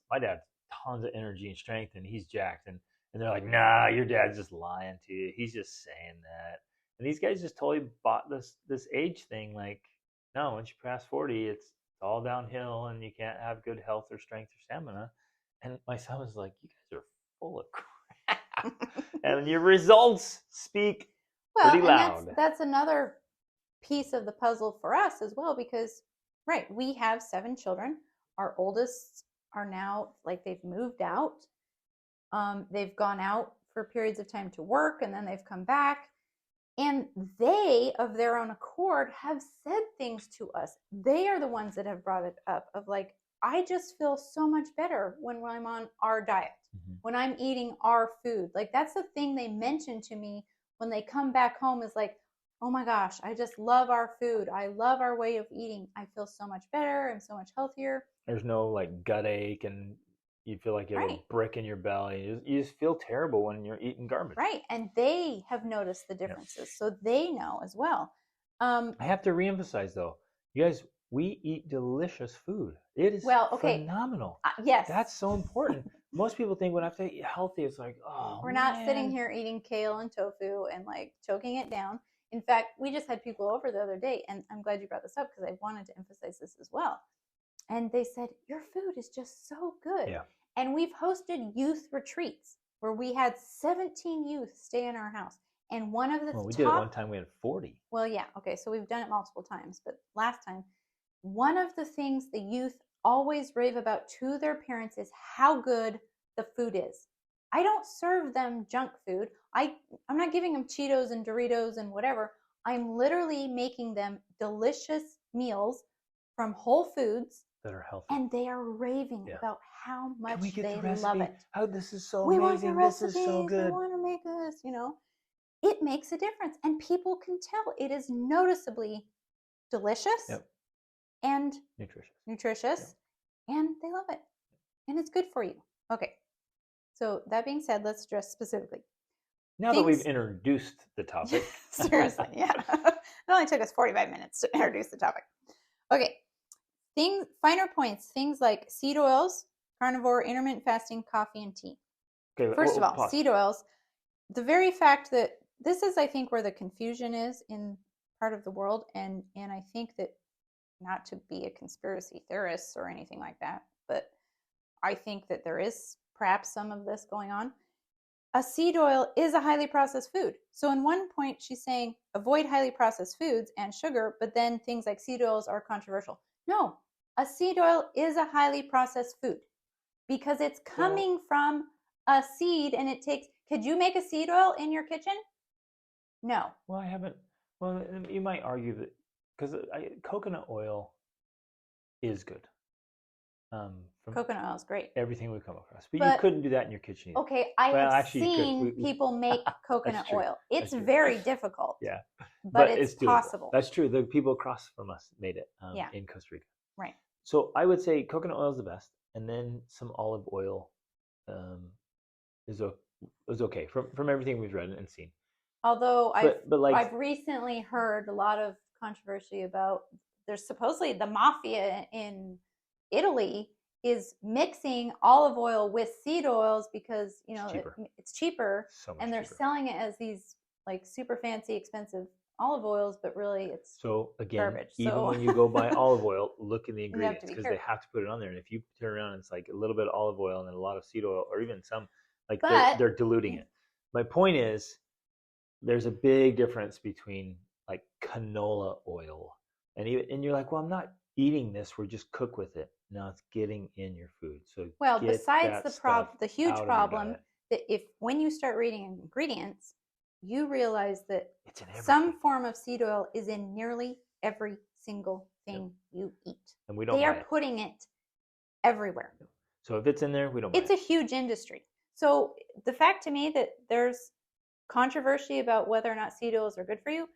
[SPEAKER 1] tons of energy and strength, and he's jacked. And they're like, nah, your dad's just lying to you. He's just saying that. And these guys just totally bought this age thing. Like, no, once you pass 40, it's all downhill, and you can't have good health or strength or stamina. And my son was like, you guys are full of crap. And your results speak pretty loud.
[SPEAKER 2] And that's another piece of the puzzle for us as well, because, right, we have 7 children. Our oldest are now, like, they've moved out. They've gone out for periods of time to work, and then they've come back. And they, of their own accord, have said things to us. They are the ones that have brought it up of, like, I just feel so much better when I'm on our diet, when I'm eating our food. Like, that's the thing they mention to me when they come back home, is like, oh my gosh, I just love our food. I love our way of eating. I feel so much better. I'm so much healthier.
[SPEAKER 1] There's no, like, gut ache, and you feel like you have a brick in your belly. You just feel terrible when you're eating garbage.
[SPEAKER 2] Right. And they have noticed the differences. Yeah. So they know as well.
[SPEAKER 1] I have to reemphasize, though, you guys, we eat delicious food. It is phenomenal.
[SPEAKER 2] Yes.
[SPEAKER 1] That's so important. Most people think when I say eat healthy, it's like, oh,
[SPEAKER 2] we're not sitting here eating kale and tofu and, like, choking it down. In fact, we just had people over the other day, and I'm glad you brought this up because I wanted to emphasize this as well. And they said, your food is just so good.
[SPEAKER 1] Yeah.
[SPEAKER 2] And we've hosted youth retreats where we had 17 youth stay in our house. And one of the
[SPEAKER 1] we did it one time, we had 40.
[SPEAKER 2] Well, yeah. Okay. So we've done it multiple times. But last time, one of the things the youth always rave about to their parents is how good the food is. I don't serve them junk food. I'm not giving them Cheetos and Doritos and whatever. I'm literally making them delicious meals from Whole Foods,
[SPEAKER 1] that are healthy.
[SPEAKER 2] and they are raving
[SPEAKER 1] Yeah.
[SPEAKER 2] about how
[SPEAKER 1] Can
[SPEAKER 2] much
[SPEAKER 1] we get
[SPEAKER 2] they
[SPEAKER 1] the recipe?
[SPEAKER 2] love it.
[SPEAKER 1] Oh, this is so
[SPEAKER 2] We want the
[SPEAKER 1] amazing. This
[SPEAKER 2] recipes.
[SPEAKER 1] is so
[SPEAKER 2] We
[SPEAKER 1] good.
[SPEAKER 2] want to make this, It makes a difference, and people can tell it is noticeably delicious
[SPEAKER 1] Yep.
[SPEAKER 2] and
[SPEAKER 1] Nutritious.
[SPEAKER 2] and they love it, and it's good for you. Okay, so that being said, let's address specifically.
[SPEAKER 1] Now that we've introduced the topic.
[SPEAKER 2] Seriously, yeah. It only took us 45 minutes to introduce the topic. Okay, finer points, things like seed oils, carnivore, intermittent fasting, coffee, and tea.
[SPEAKER 1] Okay,
[SPEAKER 2] First of all,
[SPEAKER 1] pause.
[SPEAKER 2] seed oils, the very fact that this is, I think, where the confusion is in part of the world, and I think that, not to be a conspiracy theorist or anything like that, but I think that there is perhaps some of this going on. A seed oil is a highly processed food. So in one point, she's saying avoid highly processed foods and sugar, but then things like seed oils are controversial. No, a seed oil is a highly processed food because it's coming from a seed, and it takes. Could you make a seed oil in your kitchen? No.
[SPEAKER 1] Well, I haven't. Well, you might argue that because coconut oil is good. From
[SPEAKER 2] Coconut oil is great.
[SPEAKER 1] everything we've come across, but you couldn't do that in your kitchen either.
[SPEAKER 2] Okay, I have seen people make coconut
[SPEAKER 1] true.
[SPEAKER 2] oil. It's very difficult.
[SPEAKER 1] Yeah,
[SPEAKER 2] but it's
[SPEAKER 1] doable.
[SPEAKER 2] possible.
[SPEAKER 1] That's true. The people across from us made it in Costa Rica.
[SPEAKER 2] Right.
[SPEAKER 1] So I would say coconut oil is the best, and then some olive oil is okay from everything we've read and seen.
[SPEAKER 2] Although I've recently heard a lot of controversy about, there's supposedly the mafia in Italy is mixing olive oil with seed oils because it's cheaper, and they're selling it as these like super fancy expensive olive oils, but really it's garbage.
[SPEAKER 1] Even when you go buy olive oil, look in the ingredients because they have to put it on there, and if you turn around and it's like a little bit of olive oil and then a lot of seed oil, or even some they're diluting it. My point is there's a big difference between like canola oil and you're like, well, I'm not eating this, we're just cook with it. No, it's getting in your food. So
[SPEAKER 2] besides the huge problem that when you start reading ingredients, you realize that some form of seed oil is in nearly every single thing you eat,
[SPEAKER 1] and we don't.
[SPEAKER 2] They are putting it everywhere.
[SPEAKER 1] So if it's in there, we don't.
[SPEAKER 2] It's a huge industry. So the fact to me that there's controversy about whether or not seed oils are good for you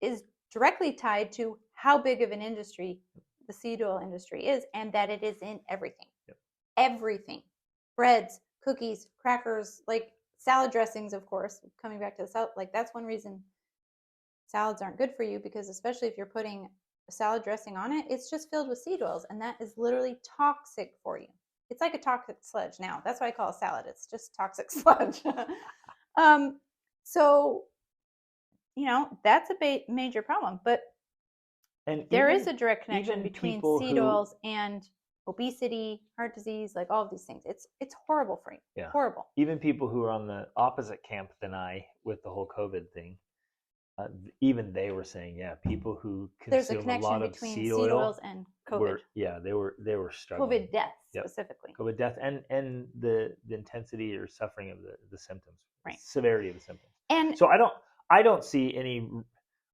[SPEAKER 2] is directly tied to how big of an industry the seed oil industry is, and that it is in everything. Everything. Breads, cookies, crackers, like salad dressings, of course. Coming back to the salad, like that's one reason salads aren't good for you, because especially if you're putting a salad dressing on it, it's just filled with seed oils, and that is literally toxic for you. It's like a toxic sludge now. That's why I call it salad. It's just toxic sludge. So, that's a major problem. But there is a direct connection between seed oils and obesity, heart disease, like all of these things. It's horrible for you. Yeah. Horrible.
[SPEAKER 1] Even people who are on the opposite camp than I with the whole COVID thing, even they were saying, people who consume a lot of seed oils
[SPEAKER 2] and COVID.
[SPEAKER 1] They were struggling.
[SPEAKER 2] COVID death specifically.
[SPEAKER 1] COVID death and the intensity or suffering of the symptoms,
[SPEAKER 2] right?
[SPEAKER 1] Severity of the symptoms.
[SPEAKER 2] And
[SPEAKER 1] so I don't see any.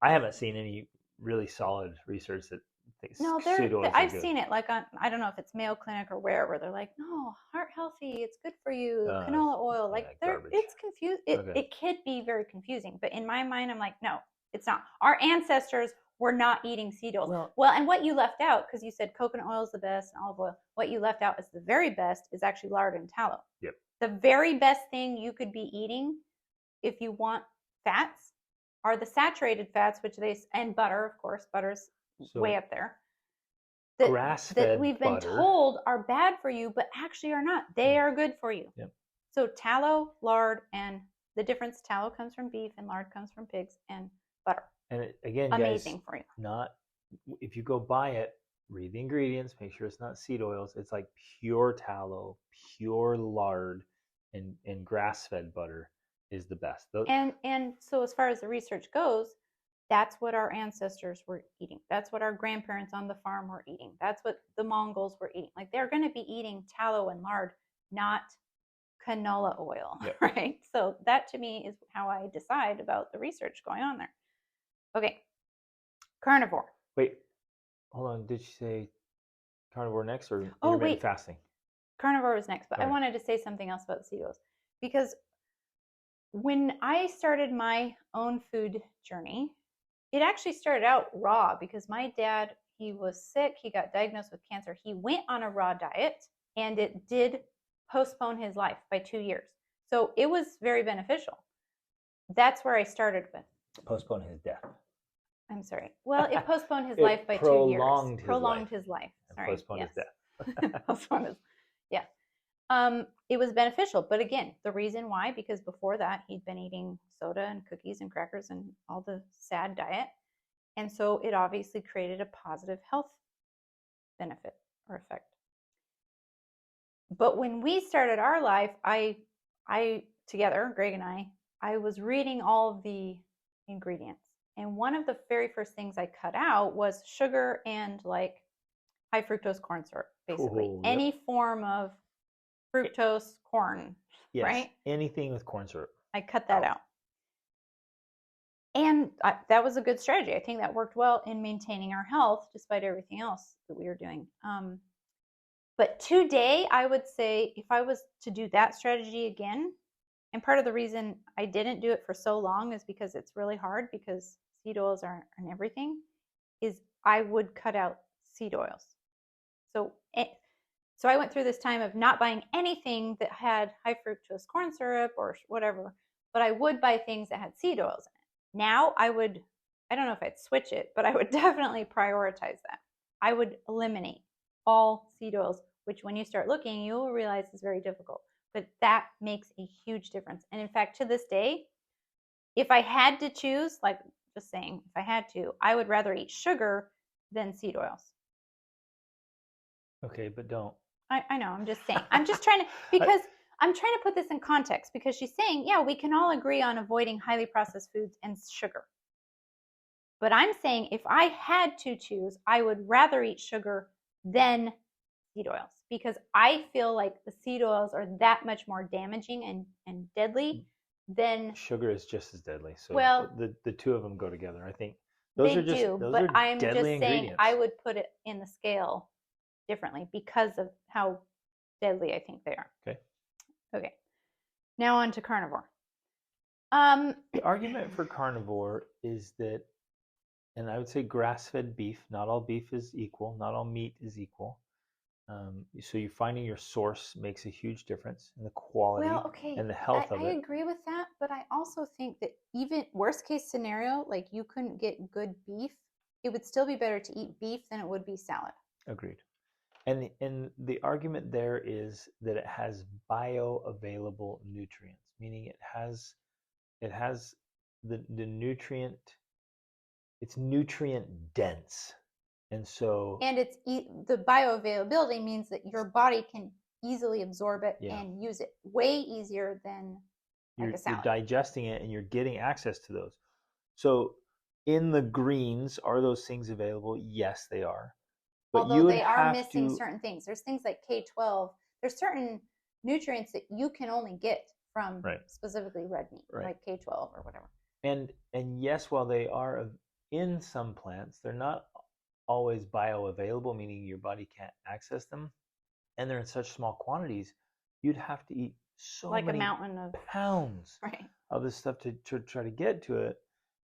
[SPEAKER 1] I haven't seen any really solid research that thinks seed oils
[SPEAKER 2] I've seen it like on, I don't know if it's Mayo Clinic or where they're like, no, heart healthy, it's good for you, canola oil, like it's confused. It could be very confusing, but in my mind, I'm like, no, it's not. Our ancestors were not eating seed oils. Well, and what you left out, because you said coconut oil is the best and olive oil, what you left out as the very best is actually lard and tallow.
[SPEAKER 1] Yep.
[SPEAKER 2] The very best thing you could be eating if you want fats are the saturated fats, and butter, of course. Butter's way up there. That we've been told are bad for you, but actually are not. They are good for you.
[SPEAKER 1] Yep.
[SPEAKER 2] So tallow, lard, and the difference, tallow comes from beef and lard comes from pigs, and butter.
[SPEAKER 1] And again,
[SPEAKER 2] amazing
[SPEAKER 1] guys,
[SPEAKER 2] for you.
[SPEAKER 1] Not if you go buy it, read the ingredients, make sure it's not seed oils. It's like pure tallow, pure lard, and grass-fed butter is the best.
[SPEAKER 2] And so as far as the research goes, that's what our ancestors were eating. That's what our grandparents on the farm were eating. That's what the Mongols were eating. Like they're going to be eating tallow and lard, not canola oil, right? So that to me is how I decide about the research going on there. Okay. Carnivore.
[SPEAKER 1] Wait, hold on. Did you say carnivore next or
[SPEAKER 2] Oh,
[SPEAKER 1] intermittent
[SPEAKER 2] wait.
[SPEAKER 1] fasting?
[SPEAKER 2] Carnivore was next, but I
[SPEAKER 1] Okay.
[SPEAKER 2] wanted to say something else about the seed oils because when I started my own food journey, it actually started out raw because my dad, he was sick. He got diagnosed with cancer. He went on a raw diet and it did postpone his life by 2 years. So it was very beneficial. That's where I started with.
[SPEAKER 1] Postpone his death.
[SPEAKER 2] I'm sorry. Well, it postponed his
[SPEAKER 1] It
[SPEAKER 2] life by 2 years.
[SPEAKER 1] prolonged
[SPEAKER 2] His life.
[SPEAKER 1] and
[SPEAKER 2] Sorry.
[SPEAKER 1] postponed his
[SPEAKER 2] Yes.
[SPEAKER 1] death.
[SPEAKER 2] Postponed his. Yeah. It was beneficial, but again, the reason why, because before that he'd been eating soda and cookies and crackers and all the sad diet, and so it obviously created a positive health benefit or effect. But when we started our life, I together, Greg and I was reading all of the ingredients, and one of the very first things I cut out was sugar and like high fructose corn syrup, basically.
[SPEAKER 1] Ooh, yep.
[SPEAKER 2] Any form of fructose corn,
[SPEAKER 1] Yes,
[SPEAKER 2] right?
[SPEAKER 1] anything with corn syrup.
[SPEAKER 2] I cut that out. And that was a good strategy. I think that worked well in maintaining our health despite everything else that we were doing. But today, I would say if I was to do that strategy again, and part of the reason I didn't do it for so long is because it's really hard because seed oils are in everything, is I would cut out seed oils. So I went through this time of not buying anything that had high fructose corn syrup or whatever, but I would buy things that had seed oils in it. Now I don't know if I'd switch it, but I would definitely prioritize that. I would eliminate all seed oils, which when you start looking, you will realize is very difficult. But that makes a huge difference. And in fact, to this day, if I had to choose, like just saying, if I had to, I would rather eat sugar than seed oils.
[SPEAKER 1] Okay, but don't.
[SPEAKER 2] I know, I'm just saying. I'm just trying to, because I'm trying to put this in context because she's saying, yeah, we can all agree on avoiding highly processed foods and sugar. But I'm saying if I had to choose, I would rather eat sugar than seed oils because I feel like the seed oils are that much more damaging and deadly than
[SPEAKER 1] sugar is just as deadly. So
[SPEAKER 2] well,
[SPEAKER 1] the two of them go together. I think those are just those
[SPEAKER 2] but
[SPEAKER 1] are
[SPEAKER 2] I'm
[SPEAKER 1] deadly
[SPEAKER 2] just saying
[SPEAKER 1] ingredients.
[SPEAKER 2] I would put it in the scale differently because of how deadly I think they are. Okay. Now on to carnivore.
[SPEAKER 1] The argument for carnivore is that, and I would say grass-fed beef. Not all beef is equal. Not all meat is equal. So you finding your source makes a huge difference in the quality and the health of it.
[SPEAKER 2] I agree with that, but I also think that even worst case scenario, like you couldn't get good beef, it would still be better to eat beef than it would be salad.
[SPEAKER 1] Agreed. And the argument there is that it has bioavailable nutrients, meaning it has the nutrient, it's nutrient dense. And so
[SPEAKER 2] it's the bioavailability means that your body can easily absorb it and use it way easier than like a salad.
[SPEAKER 1] You're digesting it and you're getting access to those. So in the greens, are those things available? Yes, they are. But
[SPEAKER 2] although they are missing certain things. There's things like K12. There's certain nutrients that you can only get from specifically red meat, like K12 or whatever.
[SPEAKER 1] And yes, while they are in some plants, they're not always bioavailable, meaning your body can't access them. And they're in such small quantities, you'd have to eat so
[SPEAKER 2] like
[SPEAKER 1] many
[SPEAKER 2] a mountain of
[SPEAKER 1] pounds of this stuff to try to get to it.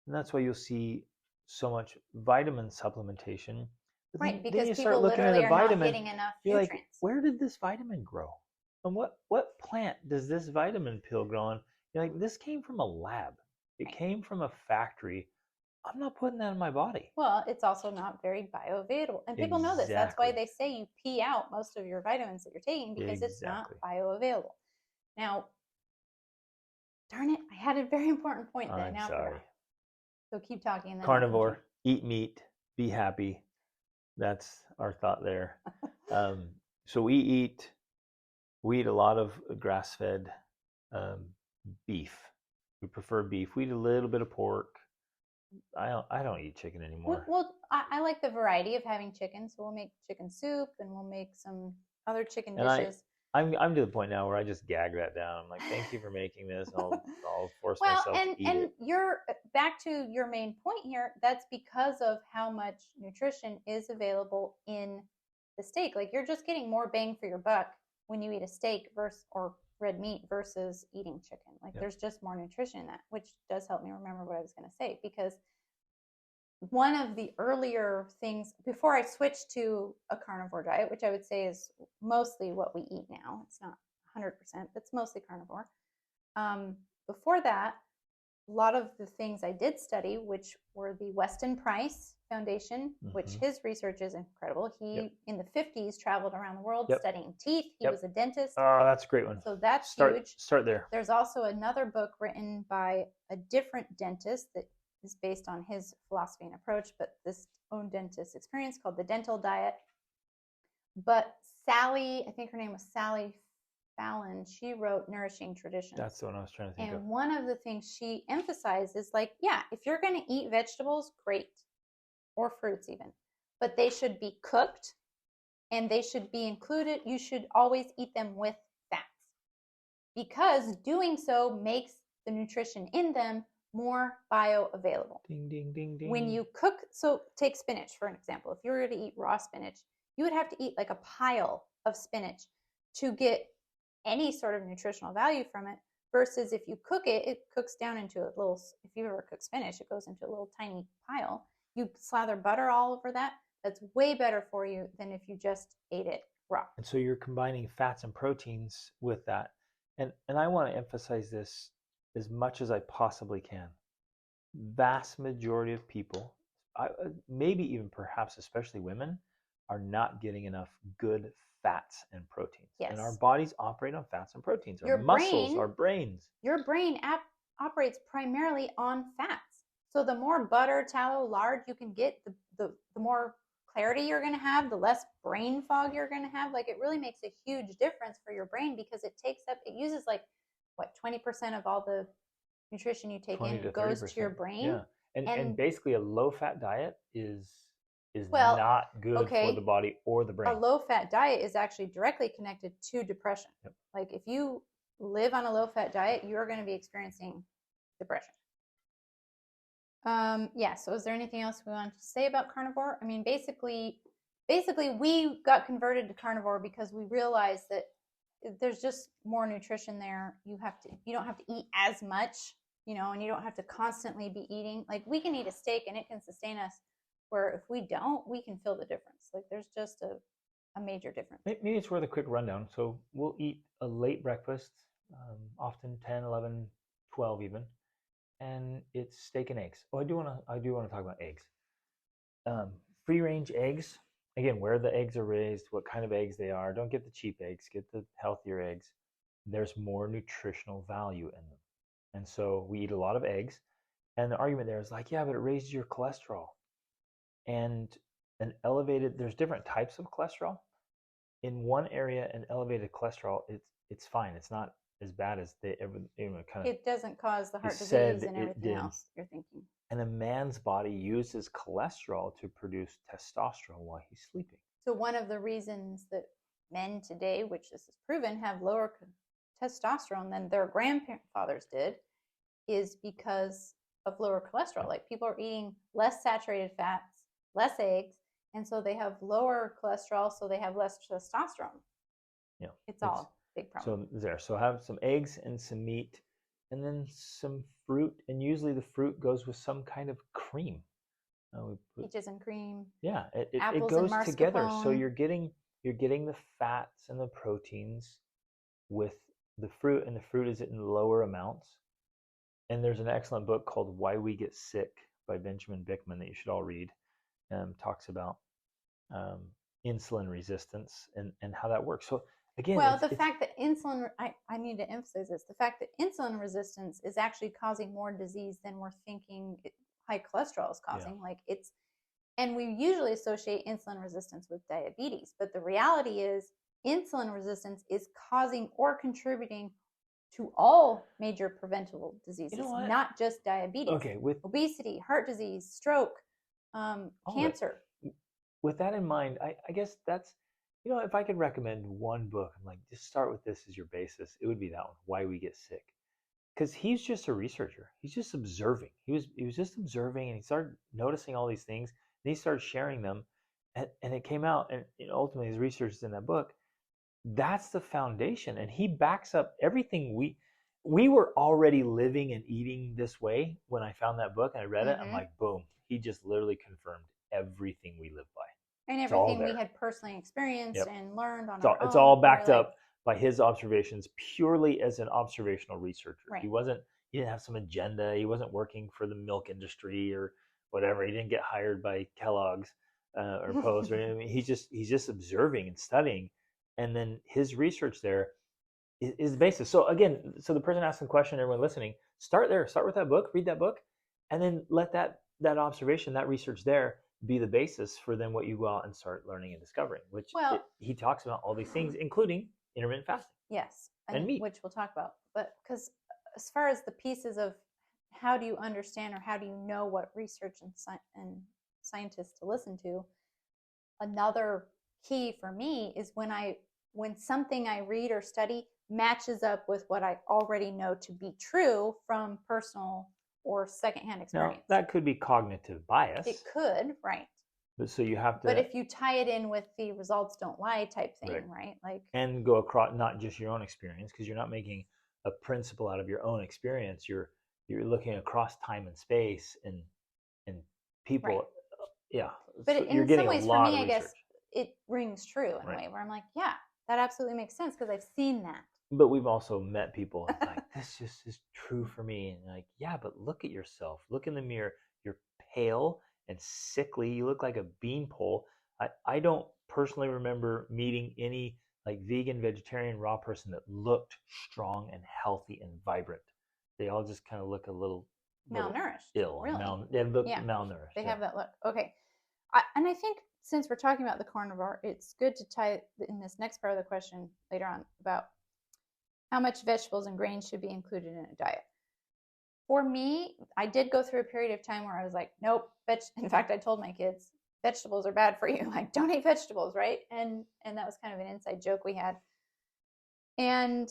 [SPEAKER 1] And that's why you'll see so much vitamin supplementation.
[SPEAKER 2] Right, because people literally are not getting enough nutrients.
[SPEAKER 1] Like, where did this vitamin grow? And what plant does this vitamin pill grow on? You're like, this came from a lab. It came from a factory. I'm not putting that in my body.
[SPEAKER 2] Well, it's also not very bioavailable. And people know this. That's why they say you pee out most of your vitamins that you're taking because it's not bioavailable. Now, darn it, I had a very important point that I now forgot. So keep talking. And then
[SPEAKER 1] carnivore, eat meat, be happy. That's our thought there. So we eat a lot of grass-fed beef. We prefer beef. We eat a little bit of pork. I don't eat chicken anymore.
[SPEAKER 2] Well, I like the variety of having chicken, so we'll make chicken soup and we'll make some other chicken dishes.
[SPEAKER 1] I'm to the point now where I just gag that down. I'm like, thank you for making this. I'll force
[SPEAKER 2] Well,
[SPEAKER 1] myself to eat
[SPEAKER 2] and
[SPEAKER 1] it.
[SPEAKER 2] you're back to your main point here. That's because of how much nutrition is available in the steak. Like you're just getting more bang for your buck when you eat a steak versus or red meat versus eating chicken. Like
[SPEAKER 1] Yep.
[SPEAKER 2] there's just more nutrition in that, which does help me remember what I was going to say because one of the earlier things before I switched to a carnivore diet, which I would say is mostly what we eat now. It's not 100%, but it's mostly carnivore. Um, Before that, a lot of the things I did study, which were the Weston Price Foundation, which
[SPEAKER 1] Mm-hmm.
[SPEAKER 2] his research is incredible.
[SPEAKER 1] Yep.
[SPEAKER 2] He, in the 50s, traveled around the world
[SPEAKER 1] Yep.
[SPEAKER 2] studying teeth. He
[SPEAKER 1] Yep.
[SPEAKER 2] was a dentist.
[SPEAKER 1] Oh, that's a great one.
[SPEAKER 2] So that's
[SPEAKER 1] Start
[SPEAKER 2] huge.
[SPEAKER 1] start there.
[SPEAKER 2] There's also another book written by a different dentist that is based on his philosophy and approach, but this own dentist experience called The Dental Diet. But Sally, I think her name was Sally Fallon, she wrote Nourishing Traditions.
[SPEAKER 1] That's the one I was trying to think of.
[SPEAKER 2] And one of the things she emphasizes, like, yeah, if you're going to eat vegetables, great, or fruits even, but they should be cooked and they should be included. You should always eat them with fats because doing so makes the nutrition in them more bioavailable.
[SPEAKER 1] Ding, ding, ding, ding.
[SPEAKER 2] When you cook, so take spinach for an example. If you were to eat raw spinach, you would have to eat like a pile of spinach to get any sort of nutritional value from it versus if you cook it, it cooks down into a little, if you ever cook spinach, it goes into a little tiny pile. You slather butter all over that. That's way better for you than if you just ate it raw.
[SPEAKER 1] And so you're combining fats and proteins with that. And I want to emphasize this as much as I possibly can. Vast majority of people, maybe even perhaps especially women, are not getting enough good fats and proteins.
[SPEAKER 2] Yes.
[SPEAKER 1] And our bodies operate on fats and proteins. Our
[SPEAKER 2] Your
[SPEAKER 1] muscles,
[SPEAKER 2] brain-
[SPEAKER 1] our brains.
[SPEAKER 2] Your brain operates primarily on fats. So the more butter, tallow, lard you can get, the more clarity you're going to have, the less brain fog you're going to have. Like it really makes a huge difference for your brain because it uses like what 20% of all the nutrition you take
[SPEAKER 1] 20
[SPEAKER 2] in
[SPEAKER 1] to
[SPEAKER 2] goes
[SPEAKER 1] 30%.
[SPEAKER 2] to your brain.
[SPEAKER 1] Yeah. And basically a low fat diet is
[SPEAKER 2] Well,
[SPEAKER 1] not good
[SPEAKER 2] okay,
[SPEAKER 1] for the body or the brain.
[SPEAKER 2] a low fat diet is actually directly connected to depression.
[SPEAKER 1] Yep.
[SPEAKER 2] Like if you live on a low fat diet, you're going to be experiencing depression. Yeah. So is there anything else we want to say about carnivore? I mean, basically we got converted to carnivore because we realized that there's just more nutrition there. You don't have to eat as much, and you don't have to constantly be eating. Like we can eat a steak and it can sustain us, where if we don't, we can feel the difference. Like there's just a major difference.
[SPEAKER 1] Maybe it's worth a quick rundown. So we'll eat a late breakfast, often 10, 11, 12 even, and it's steak and eggs. Oh, I do want to talk about eggs. Free range eggs. Again, where the eggs are raised, what kind of eggs they are. Don't get the cheap eggs. Get the healthier eggs. There's more nutritional value in them, and so we eat a lot of eggs. And the argument there is like, yeah, but it raises your cholesterol. And there's different types of cholesterol. In one area, an elevated cholesterol, it's fine. It's not as bad as they ever kind of.
[SPEAKER 2] It doesn't cause the heart
[SPEAKER 1] said
[SPEAKER 2] disease and
[SPEAKER 1] it
[SPEAKER 2] everything
[SPEAKER 1] did.
[SPEAKER 2] else you're thinking.
[SPEAKER 1] And a man's body uses cholesterol to produce testosterone while he's sleeping.
[SPEAKER 2] So one of the reasons that men today, which this is proven, have lower testosterone than their grandfathers did is because of lower cholesterol. Like people are eating less saturated fats, less eggs, and so they have lower cholesterol, so they have less testosterone.
[SPEAKER 1] Yeah,
[SPEAKER 2] it's all a big problem.
[SPEAKER 1] So have some eggs and some meat, and then some fruit, and usually the fruit goes with some kind of cream.
[SPEAKER 2] Peaches and cream.
[SPEAKER 1] Yeah, it
[SPEAKER 2] apples
[SPEAKER 1] goes
[SPEAKER 2] and
[SPEAKER 1] together. So
[SPEAKER 2] mascarpone.
[SPEAKER 1] you're getting the fats and the proteins with the fruit, and the fruit is in lower amounts. And there's an excellent book called Why We Get Sick by Benjamin Bickman that you should all read. Talks about insulin resistance and how that works. So again,
[SPEAKER 2] well, the fact that insulin, I need to emphasize this, the fact that insulin resistance is actually causing more disease than we're thinking high cholesterol is causing.
[SPEAKER 1] Yeah.
[SPEAKER 2] Like and we usually associate insulin resistance with diabetes, but the reality is insulin resistance is causing or contributing to all major preventable diseases, not just diabetes.
[SPEAKER 1] Okay, with
[SPEAKER 2] obesity, heart disease, stroke, cancer.
[SPEAKER 1] With that in mind, I guess that's if I could recommend one book, I'm like, just start with this as your basis, it would be that one, Why We Get Sick. Because he's just a researcher. He's just observing. He was just observing, and he started noticing all these things, and he started sharing them, and it came out, and ultimately his research is in that book. That's the foundation, and he backs up everything we were already living and eating this way when I found that book and I read it. I'm like, boom, he just literally confirmed everything we live by.
[SPEAKER 2] And
[SPEAKER 1] It's all
[SPEAKER 2] everything we
[SPEAKER 1] there.
[SPEAKER 2] had personally experienced
[SPEAKER 1] Yep.
[SPEAKER 2] and learned on
[SPEAKER 1] It's all,
[SPEAKER 2] our own.
[SPEAKER 1] it's all backed
[SPEAKER 2] We're
[SPEAKER 1] up by his observations purely as an observational researcher.
[SPEAKER 2] Right.
[SPEAKER 1] He didn't have some agenda. He wasn't working for the milk industry or whatever. He didn't get hired by Kellogg's or Post. I mean, he's just observing and studying, and then his research there is the basis. So again, so the person asking the question, everyone listening, start there. Start with that book, read that book, and then let that observation, that research there, be the basis for then what you go out and start learning and discovering. Which he talks about all these things, including intermittent fasting.
[SPEAKER 2] Yes,
[SPEAKER 1] and meat,
[SPEAKER 2] which we'll talk about. But because as far as the pieces of how do you understand or how do you know what research and scientists to listen to, another key for me is when something I read or study matches up with what I already know to be true from personal or secondhand experience.
[SPEAKER 1] Now, that could be cognitive bias.
[SPEAKER 2] It could, right.
[SPEAKER 1] But so you have to.
[SPEAKER 2] But if you tie it in with the results don't lie type thing, right? Like,
[SPEAKER 1] and go across not just your own experience, because you're not making a principle out of your own experience. You're looking across time and space and people.
[SPEAKER 2] Right.
[SPEAKER 1] Yeah.
[SPEAKER 2] But
[SPEAKER 1] so
[SPEAKER 2] in some ways, for me, I guess it rings true in a way where I'm like, yeah, that absolutely makes sense because I've seen that.
[SPEAKER 1] But we've also met people like, this just is true for me. And like, yeah, but look at yourself. Look in the mirror. You're pale and sickly. You look like a beanpole. I don't personally remember meeting any like vegan, vegetarian, raw person that looked strong and healthy and vibrant. They all just kind of look a little
[SPEAKER 2] malnourished.
[SPEAKER 1] Ill.
[SPEAKER 2] Really?
[SPEAKER 1] They look malnourished.
[SPEAKER 2] They have that look. Okay. And I think since we're talking about the carnivore, it's good to tie in this next part of the question later on about how much vegetables and grains should be included in a diet. For me, I did go through a period of time where I was like, nope. In fact, I told my kids, vegetables are bad for you. Like, don't eat vegetables, right? And that was kind of an inside joke we had. And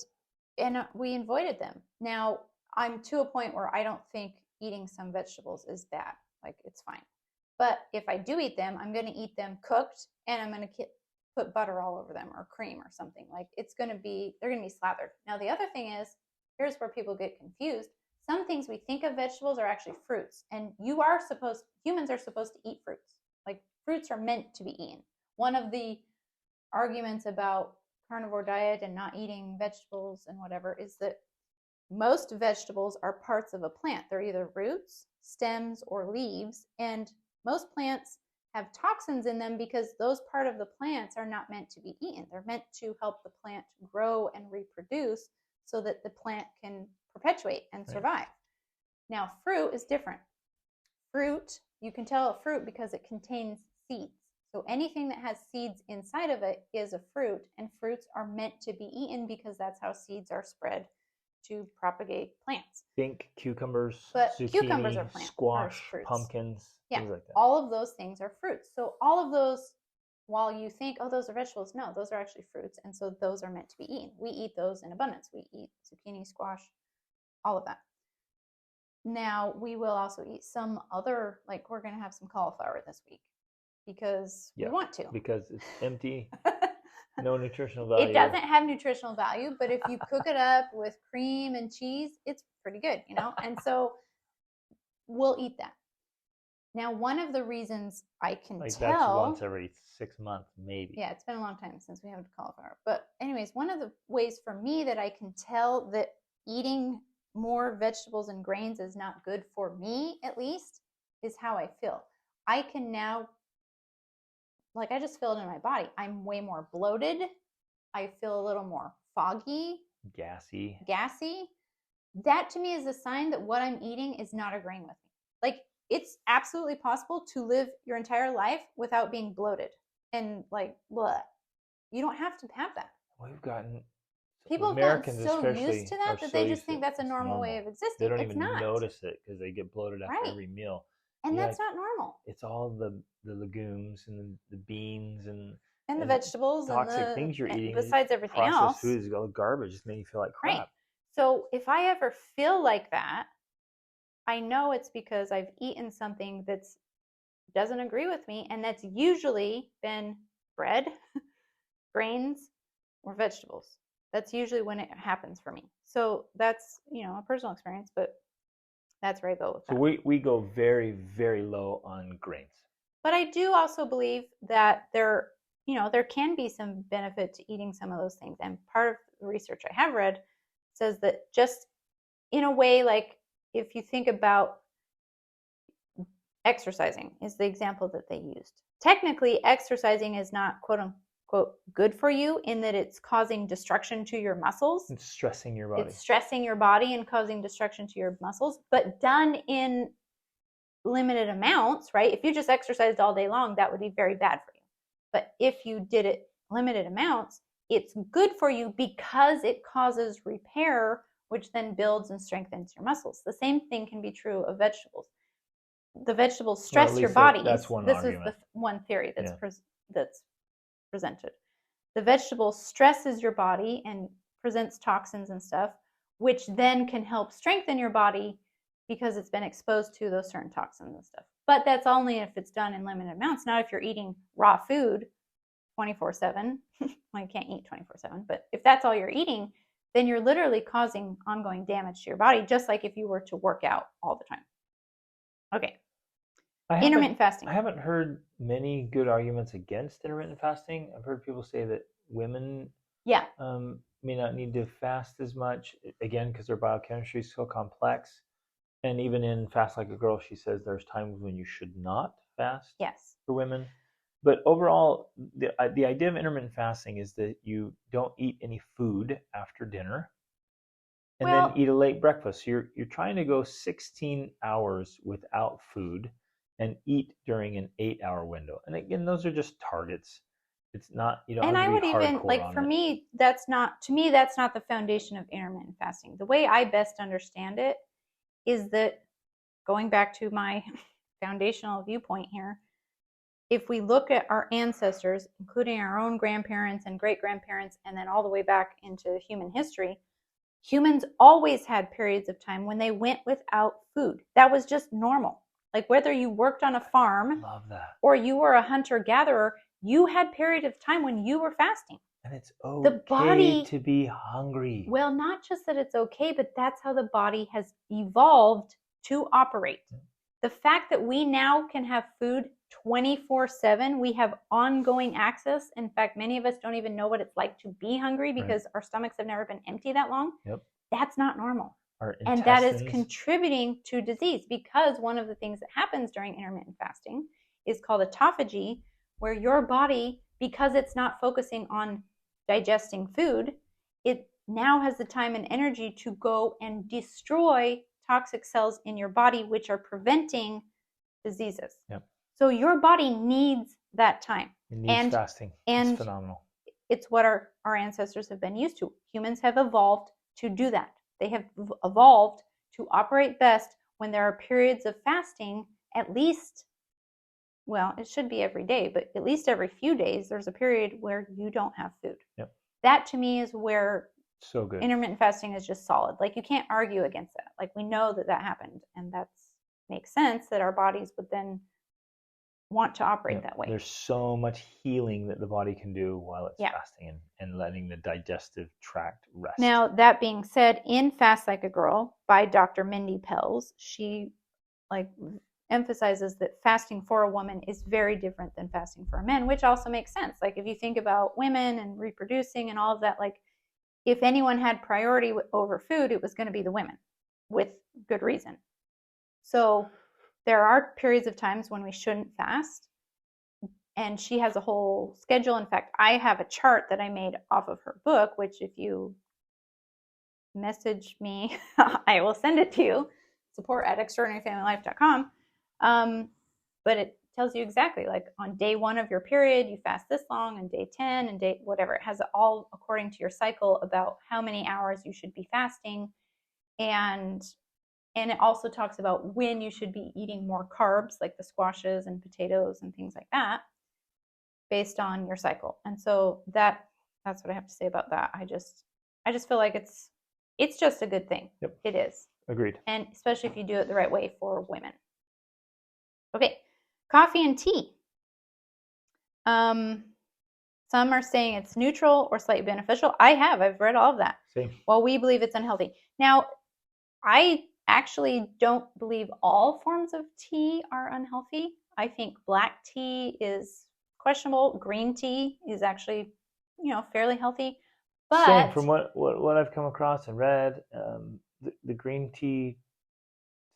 [SPEAKER 2] we avoided them. Now, I'm to a point where I don't think eating some vegetables is bad. Like, it's fine. But if I do eat them, I'm going to eat them cooked, and I'm going to put butter all over them or cream or something. Like, they're going to be slathered. Now, the other thing is, here's where people get confused. Some things we think of vegetables are actually fruits, and humans are supposed to eat fruits. Like, fruits are meant to be eaten. One of the arguments about carnivore diet and not eating vegetables and whatever is that most vegetables are parts of a plant. They're either roots, stems, or leaves, and most plants have toxins in them because those part of the plants are not meant to be eaten. They're meant to help the plant grow and reproduce so that the plant can perpetuate and survive. Now, fruit is different. Fruit, you can tell a fruit because it contains seeds. So anything that has seeds inside of it is a fruit, and fruits are meant to be eaten because that's how seeds are spread to propagate plants.
[SPEAKER 1] Think cucumbers,
[SPEAKER 2] but
[SPEAKER 1] zucchini,
[SPEAKER 2] cucumbers are plants,
[SPEAKER 1] squash, pumpkins,
[SPEAKER 2] things
[SPEAKER 1] like that.
[SPEAKER 2] All of those things are fruits. So all of those, while you think, oh, those are vegetables, no, those are actually fruits, and so those are meant to be eaten. We eat those in abundance. We eat zucchini, squash, all of that. Now, we will also eat some other, like we're going to have some cauliflower this week because we want to.
[SPEAKER 1] Because it's empty. No nutritional value.
[SPEAKER 2] It doesn't have nutritional value, but if you cook it up with cream and cheese, it's pretty good, And so we'll eat that. Now, one of the reasons I can
[SPEAKER 1] tell...
[SPEAKER 2] that's
[SPEAKER 1] once every 6 months, maybe.
[SPEAKER 2] Yeah, it's been a long time since we had cauliflower. But anyways, one of the ways for me that I can tell that eating more vegetables and grains is not good for me, at least, is how I feel. I can now... like, I just feel it in my body. I'm way more bloated. I feel a little more foggy.
[SPEAKER 1] Gassy.
[SPEAKER 2] That to me is a sign that what I'm eating is not agreeing with me. Like, it's absolutely possible to live your entire life without being bloated and like, blah. You don't have to have that.
[SPEAKER 1] We've gotten...
[SPEAKER 2] people have gotten so used to that that they just think that's a normal way of existing.
[SPEAKER 1] They don't even notice it because they get bloated after every meal.
[SPEAKER 2] And that's not normal.
[SPEAKER 1] It's all the legumes and the beans and
[SPEAKER 2] And the
[SPEAKER 1] and
[SPEAKER 2] vegetables and
[SPEAKER 1] toxic things you're eating.
[SPEAKER 2] besides everything
[SPEAKER 1] Processed
[SPEAKER 2] else.
[SPEAKER 1] food is all garbage. It's making you feel like crap.
[SPEAKER 2] Right. So if I ever feel like that, I know it's because I've eaten something that doesn't agree with me, and that's usually been bread, grains, or vegetables. That's usually when it happens for me. So that's, a personal experience, but that's where I go with
[SPEAKER 1] So
[SPEAKER 2] that.
[SPEAKER 1] we go very, very low on grains.
[SPEAKER 2] But I do also believe that there can be some benefit to eating some of those things. And part of the research I have read says that just in a way, like if you think about exercising is the example that they used. Technically, exercising is not quote unquote good for you in that it's causing destruction to your muscles.
[SPEAKER 1] It's stressing your body.
[SPEAKER 2] It's stressing your body and causing destruction to your muscles, but done in limited amounts, right? If you just exercised all day long, that would be very bad for you. But if you did it limited amounts, it's good for you because it causes repair, which then builds and strengthens your muscles. The same thing can be true of vegetables. The vegetables stress your body.
[SPEAKER 1] That's one
[SPEAKER 2] This
[SPEAKER 1] argument.
[SPEAKER 2] is the one theory that's presented. The vegetable stresses your body and presents toxins and stuff, which then can help strengthen your body because it's been exposed to those certain toxins and stuff. But that's only if it's done in limited amounts, not if you're eating raw food 24/7. Well, you can't eat 24/7, but if that's all you're eating, then you're literally causing ongoing damage to your body, just like if you were to work out all the time. Okay. Intermittent fasting.
[SPEAKER 1] I haven't heard many good arguments against intermittent fasting. I've heard people say that women may not need to fast as much, again, because their biochemistry is so complex. And even in Fast Like a Girl, she says there's times when you should not fast for women. But overall, the idea of intermittent fasting is that you don't eat any food after dinner and then eat a late breakfast. So you're trying to go 16 hours without food and eat during an 8-hour window. And again, those are just targets. It's not, you don't
[SPEAKER 2] and
[SPEAKER 1] have to
[SPEAKER 2] I
[SPEAKER 1] be
[SPEAKER 2] would even like for me, that's not the foundation of intermittent fasting. The way I best understand it is that, going back to my foundational viewpoint here, if we look at our ancestors, including our own grandparents and great grandparents, and then all the way back into human history, humans always had periods of time when they went without food. That was just normal. Like whether you worked on a farm or you were a hunter-gatherer, you had period of time when you were fasting.
[SPEAKER 1] And it's okay to be hungry.
[SPEAKER 2] Well, not just that it's okay, but that's how the body has evolved to operate. The fact that we now can have food 24/7, we have ongoing access. In fact, many of us don't even know what it's like to be hungry because our stomachs have never been empty that long. That's not normal. And that is contributing to disease, because one of the things that happens during intermittent fasting is called autophagy, where your body, because it's not focusing on digesting food, it now has the time and energy to go and destroy toxic cells in your body, which are preventing diseases. So your body needs that time.
[SPEAKER 1] It needs fasting. It's phenomenal.
[SPEAKER 2] It's what our ancestors have been used to. Humans have evolved to do that. They have evolved to operate best when there are periods of fasting, at least, well, it should be every day, but at least every few days, there's a period where you don't have food. That to me is where intermittent fasting is just solid. Like you can't argue against that. Like we know that happened, and that makes sense that our bodies would then want to operate that way.
[SPEAKER 1] There's so much healing that the body can do while it's fasting and letting the digestive tract rest.
[SPEAKER 2] Now, that being said, in Fast Like a Girl by Dr. Mindy Pelz, she emphasizes that fasting for a woman is very different than fasting for a man, which also makes sense. Like if you think about women and reproducing and all of that, like if anyone had priority over food, it was going to be the women, with good reason. So there are periods of times when we shouldn't fast, and she has a whole schedule. In fact, I have a chart that I made off of her book, which if you message me, I will send it to you, support@extraordinaryfamilylife.com. But it tells you exactly, like on day 1 of your period, you fast this long, and day 10 and day whatever. It has it all according to your cycle about how many hours you should be fasting. And it also talks about when you should be eating more carbs, like the squashes and potatoes and things like that. based on your cycle. And so that's what I have to say about that. I just feel like it's just a good thing.
[SPEAKER 1] Yep.
[SPEAKER 2] It is.
[SPEAKER 1] Agreed.
[SPEAKER 2] And especially if you do it the right way for women. Okay. Coffee and tea. Some are saying it's neutral or slightly beneficial. I've read all of that.
[SPEAKER 1] Same.
[SPEAKER 2] Well, we believe it's unhealthy. Now, I actually don't believe all forms of tea are unhealthy. I think black tea is questionable. Green tea is actually, fairly healthy. But
[SPEAKER 1] same from what I've come across and read, the green tea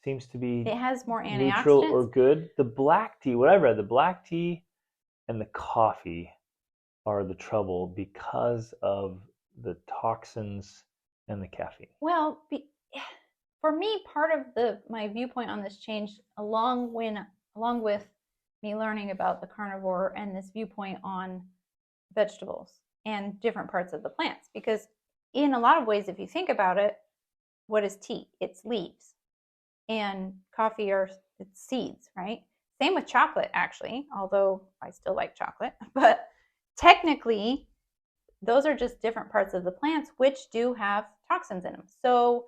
[SPEAKER 1] seems to be
[SPEAKER 2] it has more antioxidants.
[SPEAKER 1] Neutral or good. The black tea, what I've read, the black tea and the coffee are the trouble because of the toxins and the caffeine.
[SPEAKER 2] Well, for me, part of my viewpoint on this changed along with me learning about the carnivore and this viewpoint on vegetables and different parts of the plants. Because in a lot of ways, if you think about it, what is tea? It's leaves. And coffee it's seeds, right? Same with chocolate, actually, although I still like chocolate. But technically, those are just different parts of the plants which do have toxins in them. So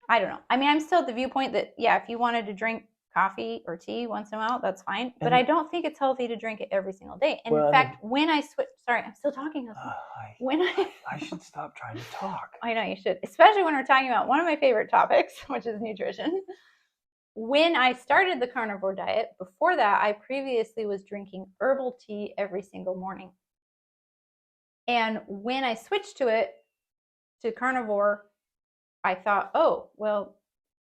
[SPEAKER 2] I don't know. I mean, I'm still at the viewpoint that, yeah, if you wanted to drink coffee or tea once in a while, that's fine. But I don't think it's healthy to drink it every single day. And in fact, when I switch, sorry, I'm still talking.
[SPEAKER 1] I should stop trying to talk.
[SPEAKER 2] I know you should, especially when we're talking about one of my favorite topics, which is nutrition. When I started the carnivore diet, before that, I previously was drinking herbal tea every single morning. And when I switched to carnivore, I thought, oh, well,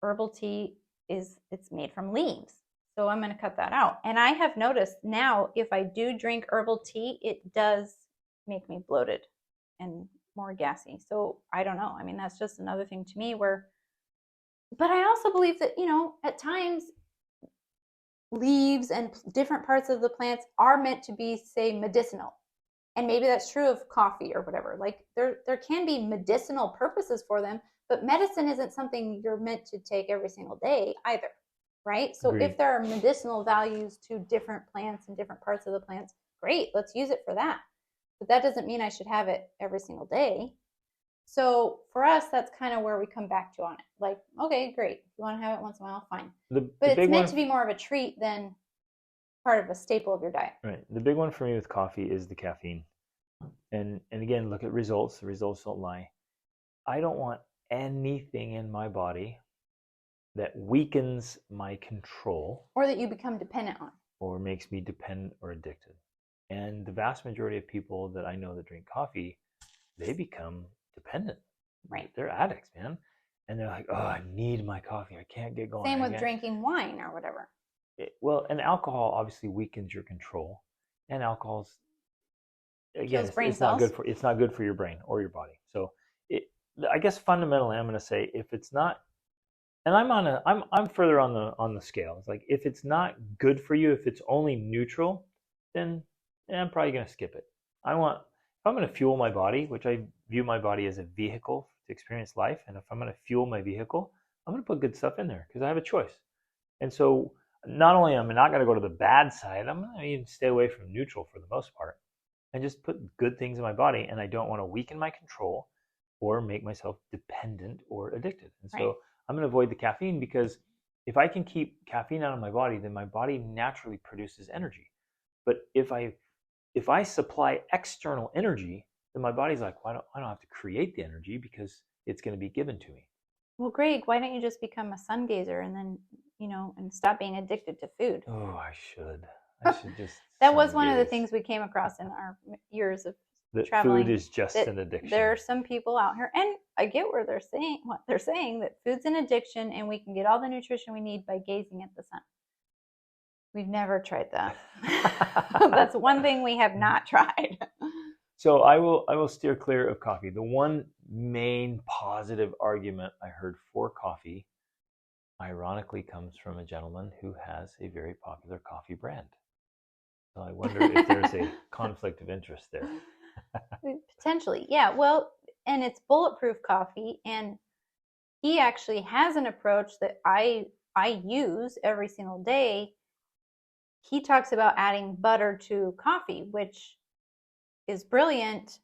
[SPEAKER 2] herbal tea it's made from leaves. So I'm going to cut that out. And I have noticed now, if I do drink herbal tea, it does make me bloated and more gassy. So I don't know. I mean, that's just another thing to me but I also believe that, at times leaves and different parts of the plants are meant to be, say, medicinal. And maybe that's true of coffee or whatever. Like there can be medicinal purposes for them, but medicine isn't something you're meant to take every single day either, right? So
[SPEAKER 1] Agreed.
[SPEAKER 2] If there are medicinal values to different plants and different parts of the plants, great, let's use it for that. But that doesn't mean I should have it every single day. So for us, that's kind of where we come back to on it. Like, okay, great. If you want to have it once in a while, fine. But it's meant to be more of a treat than part of a staple of your diet.
[SPEAKER 1] Right. The big one for me with coffee is the caffeine. And again, look at results. The results don't lie. I don't want anything in my body that weakens my control.
[SPEAKER 2] Or that you become dependent on.
[SPEAKER 1] Or makes me dependent or addicted. And the vast majority of people that I know that drink coffee, they become dependent.
[SPEAKER 2] Right.
[SPEAKER 1] They're addicts, man. And they're like, oh, I need my coffee. I can't get going.
[SPEAKER 2] Same with drinking wine or whatever.
[SPEAKER 1] And alcohol obviously weakens your control. And alcohol's, again, it's not good for your brain or your body. So I guess fundamentally I'm going to say, if it's not, and I'm further on the scale. It's like, if it's not good for you, if it's only neutral, then I'm probably going to skip it. If I'm going to fuel my body, which I view my body as a vehicle to experience life, and if I'm going to fuel my vehicle, I'm going to put good stuff in there because I have a choice. And so not only am I not going to go to the bad side, I'm going to even stay away from neutral for the most part and just put good things in my body. And I don't want to weaken my control or make myself dependent or addicted. And so I'm going to avoid the caffeine, because if I can keep caffeine out of my body, then my body naturally produces energy. But if I supply external energy, then my body's like, I don't have to create the energy because it's going to be given to me.
[SPEAKER 2] Well, Greg, why don't you just become a sun gazer and then, and stop being addicted to food?
[SPEAKER 1] Oh, I should just.
[SPEAKER 2] That was one of the things we came across in our years of traveling.
[SPEAKER 1] Food is just an addiction.
[SPEAKER 2] There are some people out here, and I get what they're saying, that food's an addiction and we can get all the nutrition we need by gazing at the sun. We've never tried that. That's one thing we have not tried.
[SPEAKER 1] So I will steer clear of coffee. The one main positive argument I heard for coffee, ironically, comes from a gentleman who has a very popular coffee brand. So I wonder if there's a conflict of interest there.
[SPEAKER 2] Potentially, yeah. Well, and it's bulletproof coffee, and he actually has an approach that I use every single day he talks about adding butter to coffee, which is brilliant,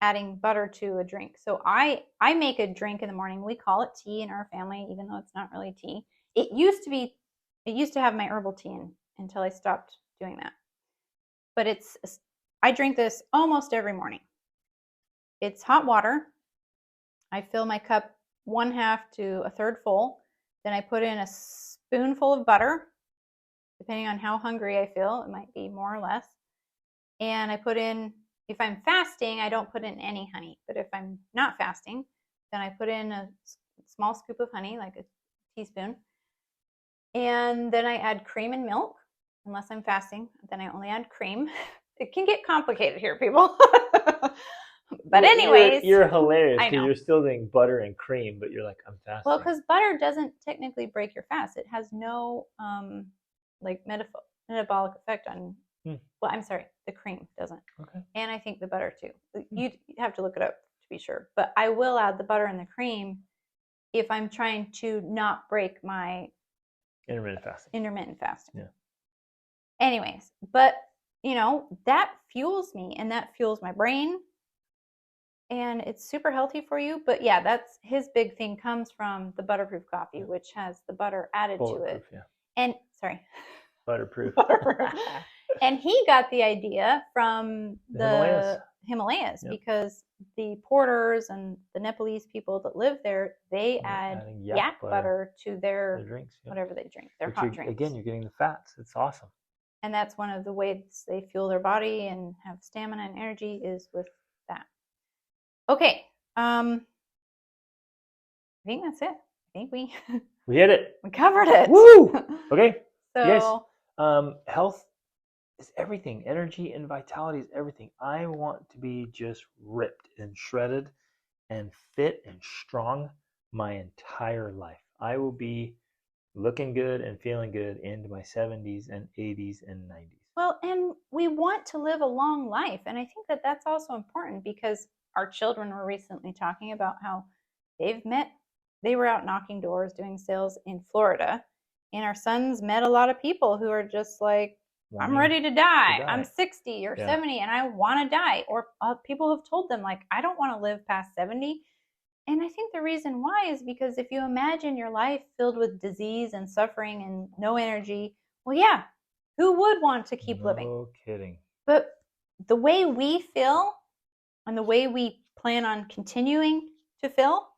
[SPEAKER 2] adding butter to a drink. So I make a drink in the morning. We call it tea in our family, even though it's not really tea. It used to have my herbal tea in until I stopped doing that. But I drink this almost every morning. It's hot water. I fill my cup 1/2 to 1/3 full. Then I put in a spoonful of butter, depending on how hungry I feel. It might be more or less. And I put in, if I'm fasting, I don't put in any honey. But if I'm not fasting, then I put in a small scoop of honey, like a teaspoon. And then I add cream and milk. Unless I'm fasting, then I only add cream. It can get complicated here, people. But anyways,
[SPEAKER 1] you're hilarious
[SPEAKER 2] I
[SPEAKER 1] because
[SPEAKER 2] know.
[SPEAKER 1] you're still doing butter and cream, but you're like, I'm fasting.
[SPEAKER 2] Well, because butter doesn't technically break your fast. It has no like metabolic effect on. Well, I'm sorry, the cream doesn't.
[SPEAKER 1] Okay.
[SPEAKER 2] And I think the butter too. You have to look it up to be sure. But I will add the butter and the cream if I'm trying to not break my
[SPEAKER 1] intermittent fasting.
[SPEAKER 2] Yeah. Anyways, but that fuels me and that fuels my brain. And it's super healthy for you. But yeah, that's his big thing, comes from the butterproof coffee, which has the butter added to it.
[SPEAKER 1] Yeah.
[SPEAKER 2] And sorry.
[SPEAKER 1] Butterproof.
[SPEAKER 2] And he got the idea from the Himalayas because the porters and the Nepalese people that live there, they add yak butter to their drinks, whatever they drink, their hot drinks.
[SPEAKER 1] Again, you're getting the fats. It's awesome.
[SPEAKER 2] And that's one of the ways they fuel their body and have stamina and energy is with that. Okay. I think that's it. I think we
[SPEAKER 1] hit it.
[SPEAKER 2] We covered it.
[SPEAKER 1] Woo! Okay.
[SPEAKER 2] So
[SPEAKER 1] yes. Health is everything. Energy and vitality is everything. I want to be just ripped and shredded and fit and strong my entire life. I will be looking good and feeling good into my 70s and 80s and 90s.
[SPEAKER 2] Well, and we want to live a long life. And I think that that's also important because our children were recently talking about how they were out knocking doors doing sales in Florida. And our sons met a lot of people who are just like, I'm ready to die. I'm 60 or 70 and I want to die. Or people have told them, like, I don't want to live past 70. And I think the reason why is because if you imagine your life filled with disease and suffering and no energy, well, yeah, who would want to keep living?
[SPEAKER 1] No kidding.
[SPEAKER 2] But the way we feel and the way we plan on continuing to feel,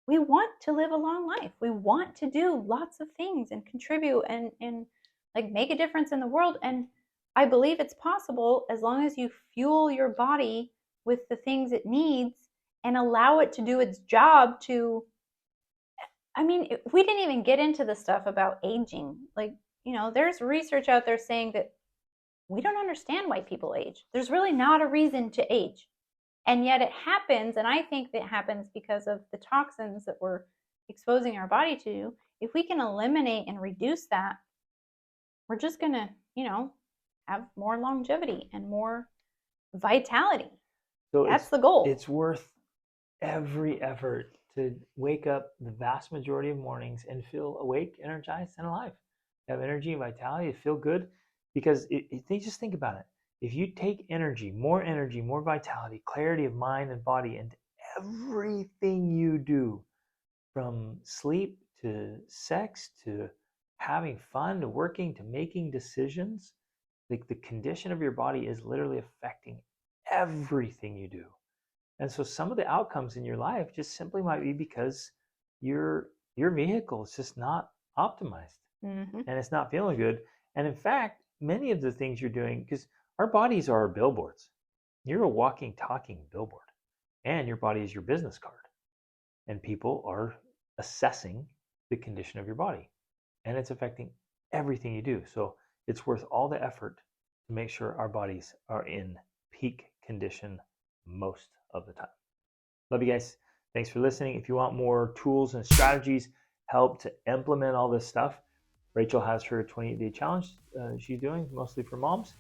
[SPEAKER 2] we want to live a long life. We want to do lots of things and contribute and like make a difference in the world. And I believe it's possible as long as you fuel your body with the things it needs and allow it to do its job to, I mean, we didn't even get into the stuff about aging. Like, there's research out there saying that we don't understand why people age. There's really not a reason to age. And yet it happens, and I think that happens because of the toxins that we're exposing our body to. If we can eliminate and reduce that, we're just going to, have more longevity and more vitality. So that's the goal.
[SPEAKER 1] It's worth every effort to wake up the vast majority of mornings and feel awake, energized, and alive. Have energy and vitality, to feel good. Because just think about it. If you take energy, more vitality, clarity of mind and body into everything you do, from sleep to sex to having fun to working to making decisions, like the condition of your body is literally affecting everything you do. And so some of the outcomes in your life just simply might be because your vehicle is just not optimized and it's not feeling good. And in fact, many of the things you're doing, because our bodies are our billboards. You're a walking, talking billboard. And your body is your business card. And people are assessing the condition of your body. And it's affecting everything you do. So it's worth all the effort to make sure our bodies are in peak condition most of the time. Love you guys. Thanks for listening. If you want more tools and strategies, help to implement all this stuff, Rachel has her 28-day challenge she's doing, mostly for moms.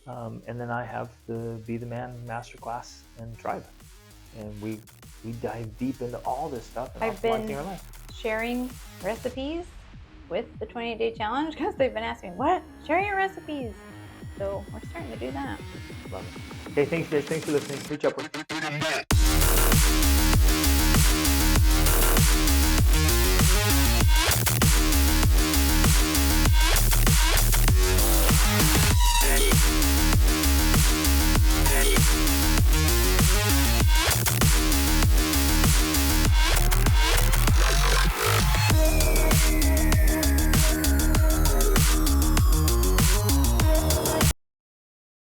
[SPEAKER 1] And then I have the Be the Man Masterclass and Tribe. And we dive deep into all this stuff and
[SPEAKER 2] I've been
[SPEAKER 1] optimizing our life.
[SPEAKER 2] Sharing recipes with the 28-day challenge because they've been asking, what? Share your recipes. So we're starting to do that.
[SPEAKER 1] Love it. Okay, thanks guys. Thanks for listening. Reach upward.